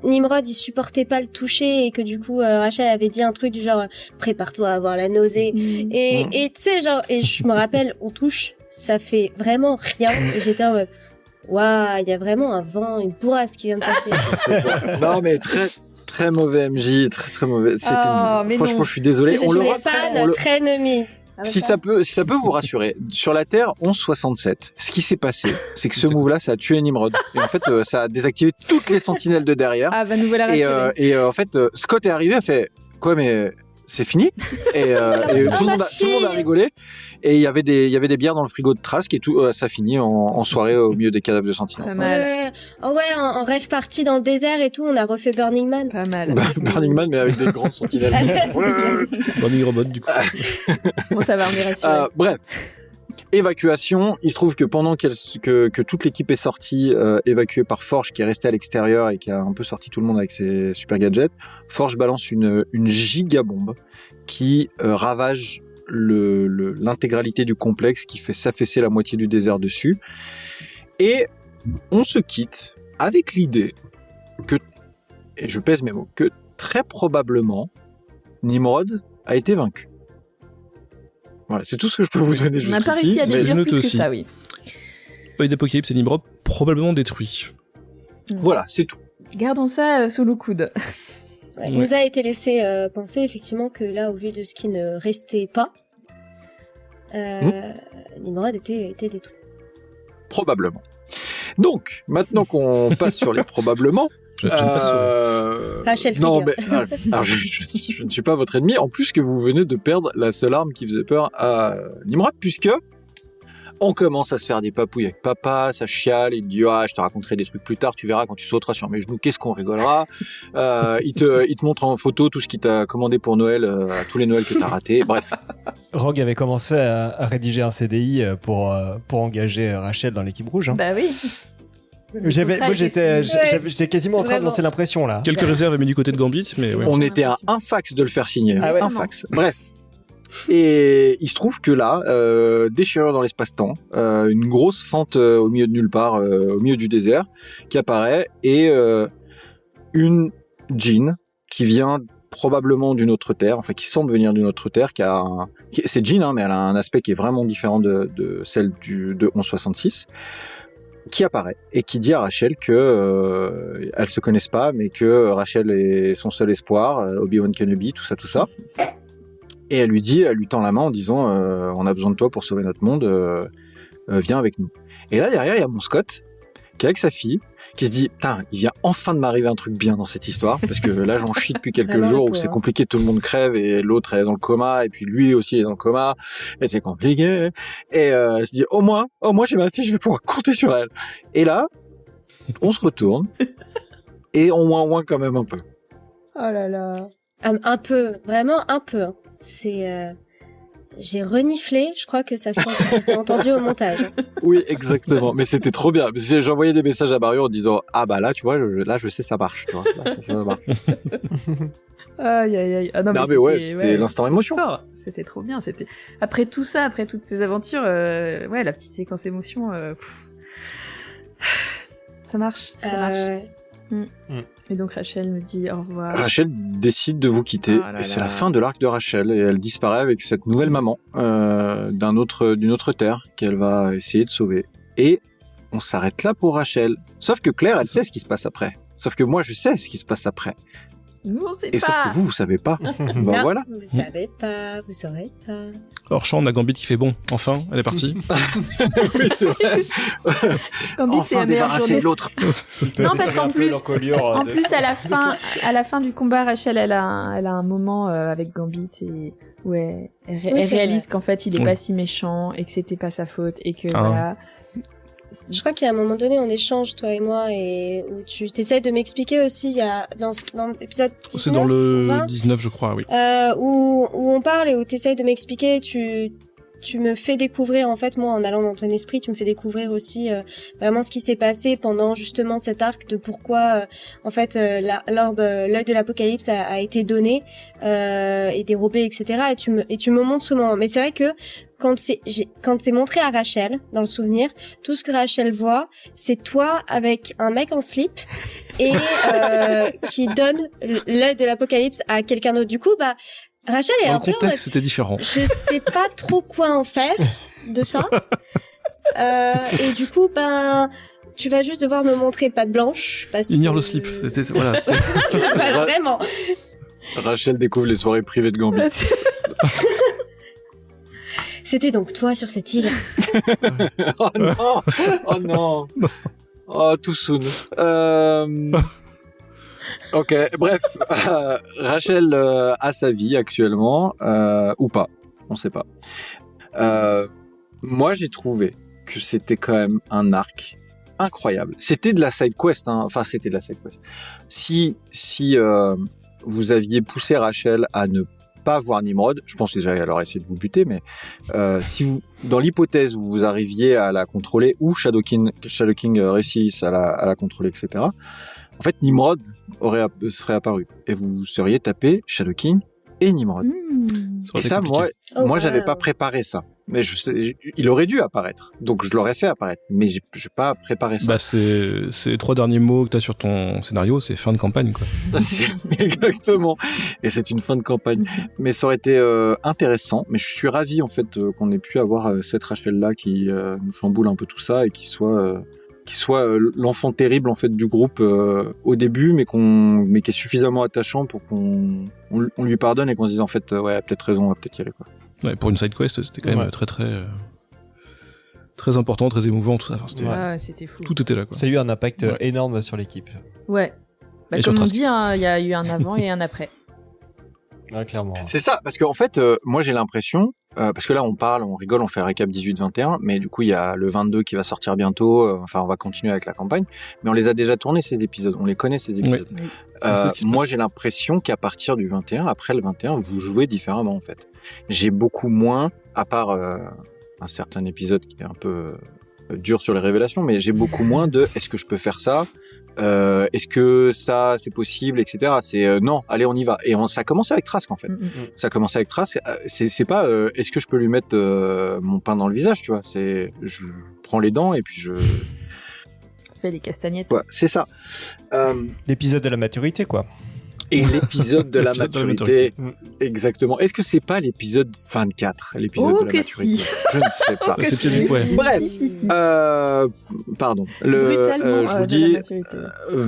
D: Nimrod il supportait pas le toucher et que du coup Rachel avait dit un truc du genre prépare-toi à avoir la nausée. Et tu sais genre et je me rappelle on touche ça fait vraiment rien et j'étais en mode waouh il y a vraiment un vent une bourrasque qui vient de passer.
A: Non mais très mauvais MJ, très mauvais. C'était nul.
B: mais
A: Franchement,
B: non.
A: je suis désolé.
D: Je suis les fans très ennemis.
A: Si ça peut vous rassurer, sur la Terre 1167, ce qui s'est passé, c'est que ce move-là, ça a tué Nimrod. Et en fait, ça a désactivé toutes les sentinelles de derrière.
B: Ah, bah nous voilà rassurés.
A: Et en fait, Scott est arrivé, a fait quoi, mais c'est fini. Et tout le monde a rigolé. Et il y avait des bières dans le frigo de Trask et tout, ça finit en soirée au milieu des cadavres de sentinelles.
B: Pas mal.
D: En rêve parti dans le désert et tout, on a refait Burning Man.
B: Pas mal.
A: Burning Man, mais avec des grandes sentinelles.
C: Burning Robot, du coup.
B: Bon, ça va, on est rassurés.
A: Bref. Évacuation, il se trouve que pendant que toute l'équipe est sortie, évacuée par Forge qui est resté à l'extérieur et qui a un peu sorti tout le monde avec ses super gadgets, Forge balance une giga bombe qui ravage l'intégralité du complexe, qui fait s'affaisser la moitié du désert dessus. Et on se quitte avec l'idée que, et je pèse mes mots, que très probablement Nimrod a été vaincu. Voilà, c'est tout ce que je peux vous donner
B: On n'a
A: jusqu'ici.
B: pas réussi à
C: mais
B: déduire
C: je note
B: plus que
C: aussi.
B: ça, oui.
C: Œil d'Apocalypse et Nimrod probablement détruits.
A: Voilà, c'est tout.
B: Gardons ça sous le coude.
D: Ouais, il nous a été laissé penser effectivement que là, au vu de ce qui ne restait pas, Nimrod était détruit.
A: Probablement. Donc, maintenant qu'on passe sur les probablement...
C: J'aime pas ce...
D: Rachel
A: non,
D: Trigger.
A: mais alors, je ne suis pas votre ennemi. En plus que vous venez de perdre la seule arme qui faisait peur à Nimrod, puisque on commence à se faire des papouilles avec papa, ça chiale, il dit ah je te raconterai des trucs plus tard, tu verras quand tu sauteras sur mes genoux, qu'est-ce qu'on rigolera. Il te montre en photo tout ce qu'il t'a commandé pour Noël, à tous les Noëls que t'as ratés. Bref.
E: Rogue avait commencé à rédiger un CDI pour engager Rachel dans l'équipe rouge. Hein.
B: Bah oui.
E: J'étais quasiment en train de
D: Vraiment.
E: lancer l'impression là.
C: Quelques réserves mis du côté de Gambit, mais ouais.
A: On était à un fax de le faire signer.
E: Ah ouais.
A: Un fax. Bref. Et il se trouve que là, déchirure dans l'espace-temps, une grosse fente au milieu de nulle part, au milieu du désert, qui apparaît, et une djinn qui vient probablement d'une autre terre, enfin qui semble venir d'une autre terre, c'est djinn, hein, mais elle a un aspect qui est vraiment différent de celle de 1166, qui apparaît et qui dit à Rachel que elles se connaissent pas, mais que Rachel est son seul espoir, Obi-Wan Kenobi, tout ça. Et elle lui tend la main en disant on a besoin de toi pour sauver notre monde, viens avec nous. Et là derrière il y a mon Scott qui est avec sa fille, qui se dit putain il vient enfin de m'arriver un truc bien dans cette histoire, parce que là j'en chie depuis quelques
D: Vraiment,
A: jours où
D: quoi,
A: c'est
D: hein.
A: compliqué, tout le monde crève et l'autre est dans le coma et puis lui aussi est dans le coma et c'est compliqué. Et elle se dit au moins j'ai ma fille, je vais pouvoir compter sur elle. Et là on se retourne et on ouin quand même un peu.
B: Oh là là.
D: Un peu, vraiment un peu. Hein. C'est... J'ai reniflé, je crois que ça s'est entendu au montage.
A: Oui, exactement. Mais c'était trop bien. J'envoyais des messages à Mario en disant ah bah là, tu vois, là je sais ça marche, tu vois. Là, ça marche.
B: Aïe aïe aïe. Ah non,
A: mais ouais, c'était l'instant émotion.
B: Fort. C'était trop bien. C'était après tout ça, après toutes ces aventures, ouais, la petite séquence émotion, ça marche. Ça marche. Et donc Rachel me dit au revoir.
A: Rachel décide de vous quitter.
B: Oh là
A: et c'est
B: là.
A: la fin de l'arc de Rachel. Et elle disparaît avec cette nouvelle maman d'une autre terre qu'elle va essayer de sauver. Et on s'arrête là pour Rachel. Sauf que Claire, elle sait ce qui se passe après. Sauf que moi, je sais ce qui se passe après.
B: Nous, on sait
A: Et
B: pas.
A: sauf que vous savez pas. Ben
D: Non,
A: voilà.
D: vous savez pas, vous saurez pas.
C: Hors champ, on a Gambit qui fait bon, enfin, elle est partie.
A: Oui, c'est vrai.
B: Gambit, c'est
A: Enfin
B: la meilleure
A: débarrassé
B: journée.
A: de l'autre.
B: Non, parce qu'en plus,
E: en
B: à la fin du combat, Rachel, elle a un moment avec Gambit et où elle
D: c'est
B: réalise
D: vrai.
B: qu'en fait, il est
C: Oui.
B: pas si méchant et que c'était pas sa faute et que
C: Ah.
B: voilà.
D: Je crois qu'il y a un moment donné, on échange, toi et moi, et où tu t'essayes de m'expliquer aussi, il y a, dans l'épisode 19,
C: C'est dans
D: ou
C: le
D: 20,
C: 19, je crois, oui.
D: où on parle et où t'essayes de m'expliquer, tu me fais découvrir, en fait, moi, en allant dans ton esprit, tu me fais découvrir aussi vraiment ce qui s'est passé pendant justement cet arc de pourquoi, en fait, l'œil de l'apocalypse a été donné et dérobé, etc. Et tu me montres ce moment. Mais c'est vrai que quand c'est montré à Rachel, dans le souvenir, tout ce que Rachel voit, c'est toi avec un mec en slip et qui donne l'œil de l'apocalypse à quelqu'un d'autre. Du coup, bah, Rachel est
C: Dans
D: un
C: le
D: peu...
C: contexte, c'était différent.
D: Je sais pas trop quoi en faire de ça. Et du coup, ben, tu vas juste devoir me montrer patte blanche. Parce
C: Ignore
D: que...
C: le slip. Voilà, c'était-
D: Bah, vraiment.
A: Rachel découvre les soirées privées de Gambit.
D: C'était donc toi sur cette île.
A: Oh non. Oh non. Oh, too soon. Ok, bref, Rachel a sa vie actuellement, ou pas, on sait pas. Moi, j'ai trouvé que c'était quand même un arc incroyable. C'était de la side quest, hein. Enfin, c'était de la side quest. Si vous aviez poussé Rachel à ne pas voir Nimrod, je pense déjà qu'elle aurait essayé de vous buter, mais si vous, dans l'hypothèse où vous arriviez à la contrôler, ou Shadow King réussisse à la contrôler, etc., en fait, Nimrod serait apparu et vous seriez tapé Shadow King et Nimrod.
C: Ça aurait
A: Et
C: été
A: ça,
C: compliqué.
A: moi,
D: Oh,
A: j'avais
D: wow.
A: pas préparé ça. Mais je sais, il aurait dû apparaître. Donc, je l'aurais fait apparaître. Mais j'ai pas préparé ça.
C: Bah, c'est les 3 derniers mots que t'as sur ton scénario, c'est fin de campagne, quoi.
A: Exactement. Et c'est une fin de campagne. Mais ça aurait été intéressant. Mais je suis ravi, en fait, qu'on ait pu avoir cette Rachel-là qui nous chamboule un peu tout ça et qui soit l'enfant terrible en fait du groupe au début, mais qui est suffisamment attachant pour qu'on lui pardonne et qu'on se dise en fait ouais, peut-être raison, on va peut-être y aller quoi.
C: Ouais, pour une side quest, c'était quand même
E: Ouais.
C: très important, très émouvant, tout ça. Enfin, c'était,
B: Ah, c'était fou.
C: tout était là, quoi.
E: Ça a eu un impact
C: Ouais.
E: énorme sur l'équipe.
B: Ouais. Bah,
C: Et sur
B: comme on
C: Trask.
B: dit, hein, il y a eu un avant et un après.
E: Ouais, clairement.
A: C'est ça, parce qu'en fait, moi j'ai l'impression, parce que là on parle, on rigole, on fait un récap 18-21, mais du coup il y a le 22 qui va sortir bientôt, enfin on va continuer avec la campagne, mais on les a déjà tournés ces épisodes, on les connaît ces épisodes.
B: Oui.
C: On sait ce qui se
A: Moi
C: passe.
A: j'ai l'impression qu'à partir du 21, après le 21, vous jouez différemment en fait. J'ai beaucoup moins, à part un certain épisode qui est un peu dur sur les révélations, mais j'ai beaucoup moins de est-ce que je peux faire ça, est-ce que ça c'est possible, etc. C'est non, allez on y va. Et ça a commencé avec Trask en fait. Ça a commencé avec Trask. C'est pas est-ce que je peux lui mettre mon pain dans le visage, tu vois. C'est je prends les dents et puis je.
B: Fait les castagnettes.
A: Ouais, c'est ça.
E: L'épisode de la maturité, quoi.
A: Et l'épisode de la
C: L'épisode de la
A: maturité,
E: maturité.
A: exactement. Est-ce que c'est pas l'épisode 24, l'épisode
B: Oh,
A: de la
B: que
A: maturité
B: si.
A: Je ne sais pas.
C: C'est peut-être ouais.
A: Bref.
B: Si, si.
A: Pardon.
B: Brutalement,
A: Je vous
B: de
A: dis,
B: la maturité.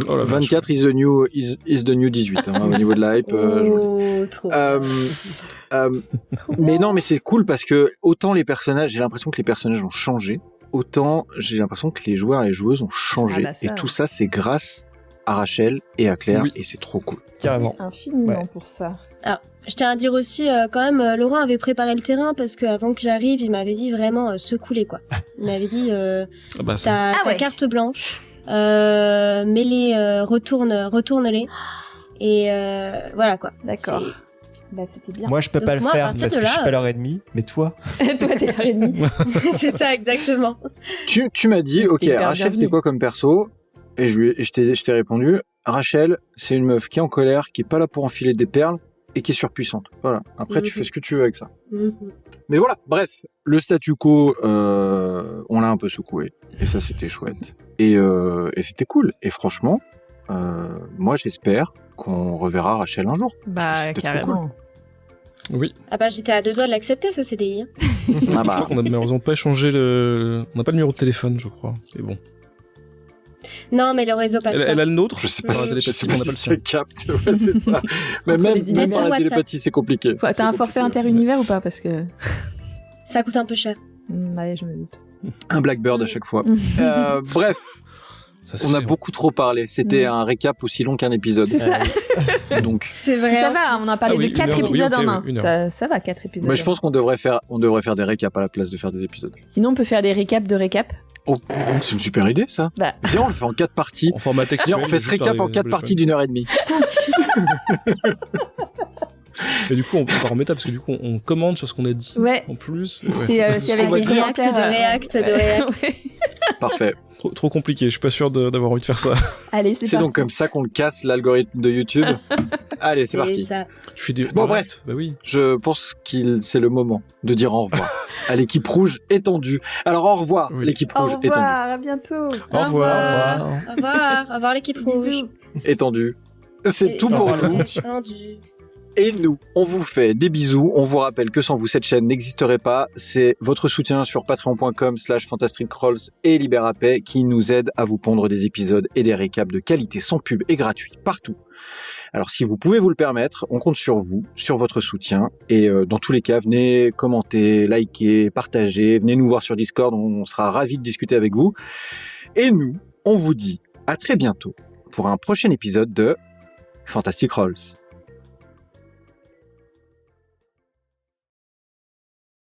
C: Oh la vache.
A: 24 is the new 18 hein, au niveau de la hype. Je vous le dis.
D: Oh, trop.
A: Mais non, mais c'est cool parce que autant les personnages, j'ai l'impression que les personnages ont changé, autant j'ai l'impression que les joueurs et joueuses ont changé.
B: Ah bah ça.
A: Et tout ça, c'est grâce à Rachel et à Claire,
C: Oui.
A: et c'est trop cool.
E: Carrément.
B: Infiniment
E: Ouais.
B: pour ça.
D: Je tiens à dire aussi, quand même, Laurent avait préparé le terrain parce qu'avant que j'arrive, il m'avait dit vraiment secouler quoi. Il m'avait dit
C: Ah bah, ça.
D: ta
B: ouais.
D: carte blanche, mets-les, retourne-les. Et voilà quoi.
B: D'accord. Bah, c'était bien.
E: Moi, je peux
D: Donc
E: pas le
D: moi, à
E: faire
D: partir
E: parce
D: de
E: que je suis
D: là,
E: pas l'heure et demie, mais toi.
B: Toi, t'es l'heure et demie.
D: C'est ça, exactement.
A: Tu m'as dit,
B: C'était
A: ok,
B: hyper
A: Rachel,
B: bienvenu.
A: c'est quoi comme perso? Et je t'ai répondu, Rachel, c'est une meuf qui est en colère, qui est pas là pour enfiler des perles et qui est surpuissante. Voilà. Après, tu fais ce que tu veux avec ça. Mais voilà, bref, le statu quo, on l'a un peu secoué. Et ça, c'était chouette. Et c'était cool. Et franchement, moi, j'espère qu'on reverra Rachel un jour.
B: Bah,
A: c'était trop cool.
B: carrément.
C: Oui.
D: Ah bah j'étais à 2 doigts de l'accepter ce CDI. Hein.
A: Ah
C: Je crois
A: bah,
C: qu'on a malheureusement pas échangé le. On n'a pas le numéro de téléphone, je crois. Mais bon.
D: Non mais le réseau passe
C: Elle
D: pas.
C: a le nôtre.
A: je sais pas
C: Par la
A: si, je sais
C: télépathie,
A: pas
C: on n'a pas
A: si
C: le
A: ça
C: sien.
A: capte. Ouais, c'est ça. Mais
B: Entre
A: même,
B: les
A: même
B: univers.
A: par la
D: WhatsApp.
A: télépathie, c'est compliqué.
B: T'as un
A: C'est
B: forfait
A: compliqué.
B: inter-univers ou pas? Parce que.
D: Ça coûte un peu cher.
B: Allez, je me doute.
A: Un Blackbird à chaque fois. Bref,
C: Ça se
A: on a
C: fait, hein.
A: beaucoup trop parlé. C'était un récap aussi long qu'un épisode.
B: C'est ça.
A: Donc,
D: C'est vrai.
B: Ça
D: en
B: va,
D: plus.
B: on a parlé
C: Ah oui,
B: de 4
C: 1 heure, oui,
B: épisodes
C: ok,
B: en un.
C: oui, 1 heure.
B: Ça va, 4 épisodes.
A: moi, je pense qu'on devrait faire des récaps à la place de faire des épisodes.
B: Sinon, on peut faire des récaps de récaps.
A: Oh, c'est une super idée, ça.
B: Bah.
A: Viens, on le fait en 4 parties.
C: En format textuel.
A: Viens, on fait ce
C: juste par
A: récap en
C: les
A: 4
C: bullet
A: parties
C: points.
A: d'1h30.
C: Et du coup, on part en méta parce que du coup, on commande sur ce qu'on a dit.
B: Ouais.
C: En plus.
B: C'est avec
D: On va
B: des
D: dire acte
B: commentaires.
D: de réacte, de réacte.
B: Ouais.
A: Parfait.
C: Trop compliqué. Je suis pas sûr d'avoir envie de faire ça.
B: Allez, c'est
A: C'est
B: parti.
A: donc comme ça qu'on le casse, l'algorithme de YouTube. Allez, c'est parti.
D: ça.
C: Tu fais des.
A: Bon,
C: Bah,
A: bref.
C: Bah oui.
A: Je pense c'est le moment de dire au revoir à l'équipe rouge étendue. Alors, au revoir,
C: Oui.
A: l'équipe
B: Au
A: rouge
B: revoir, à bientôt.
C: Au revoir.
D: Au revoir. Au revoir l'équipe rouge.
A: étendue. C'est tout pour nous.
D: Tendu.
A: Et nous, on vous fait des bisous. On vous rappelle que sans vous, cette chaîne n'existerait pas. C'est votre soutien sur patreon.com/fantasticscrolls et Liberapay qui nous aide à vous pondre des épisodes et des récaps de qualité sans pub et gratuits partout. Alors, si vous pouvez vous le permettre, on compte sur vous, sur votre soutien. Et dans tous les cas, venez commenter, liker, partager. Venez nous voir sur Discord. On sera ravis de discuter avec vous. Et nous, on vous dit à très bientôt pour un prochain épisode de Fantastic Rolls.